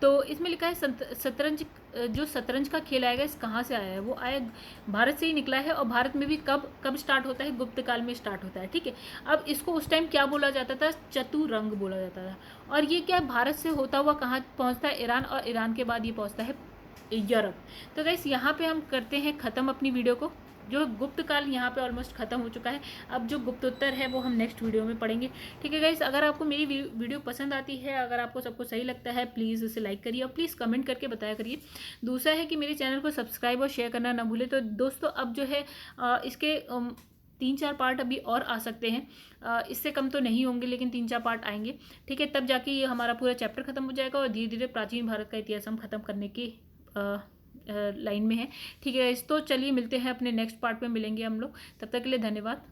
[SPEAKER 1] तो इसमें लिखा है शतरंज, जो शतरंज का खेल आएगा इस कहाँ से आया है, वो आया भारत से ही निकला है। और भारत में भी कब स्टार्ट होता है, गुप्त काल में स्टार्ट होता है, ठीक है। अब इसको उस टाइम क्या बोला जाता था, चतुरंग बोला जाता था। और ये क्या भारत से होता हुआ कहाँ पहुँचता है, ईरान, और ईरान के बाद ये पहुँचता है यूरोप। तो गाइस यहाँ पे हम करते हैं ख़त्म अपनी वीडियो को। जो गुप्त काल यहाँ पे ऑलमोस्ट ख़त्म हो चुका है। अब जो गुप्तोत्तर है वो हम नेक्स्ट वीडियो में पढ़ेंगे, ठीक है गाइस। अगर आपको मेरी वीडियो पसंद आती है, अगर आपको सबको सही लगता है, प्लीज़ इसे लाइक करिए और प्लीज़ कमेंट करके बताया करिए। दूसरा है कि मेरे चैनल को सब्सक्राइब और शेयर करना ना भूलें। तो दोस्तों अब जो है इसके 3-4 पार्ट अभी और आ सकते हैं, इससे कम तो नहीं होंगे, लेकिन 3-4 पार्ट आएंगे, ठीक है। तब जाके ये हमारा पूरा चैप्टर खत्म हो जाएगा और धीरे धीरे प्राचीन भारत का इतिहास हम खत्म करने की लाइन में है, ठीक है। इस तो चलिए मिलते हैं अपने नेक्स्ट पार्ट में, मिलेंगे हम लोग, तब तक के लिए धन्यवाद।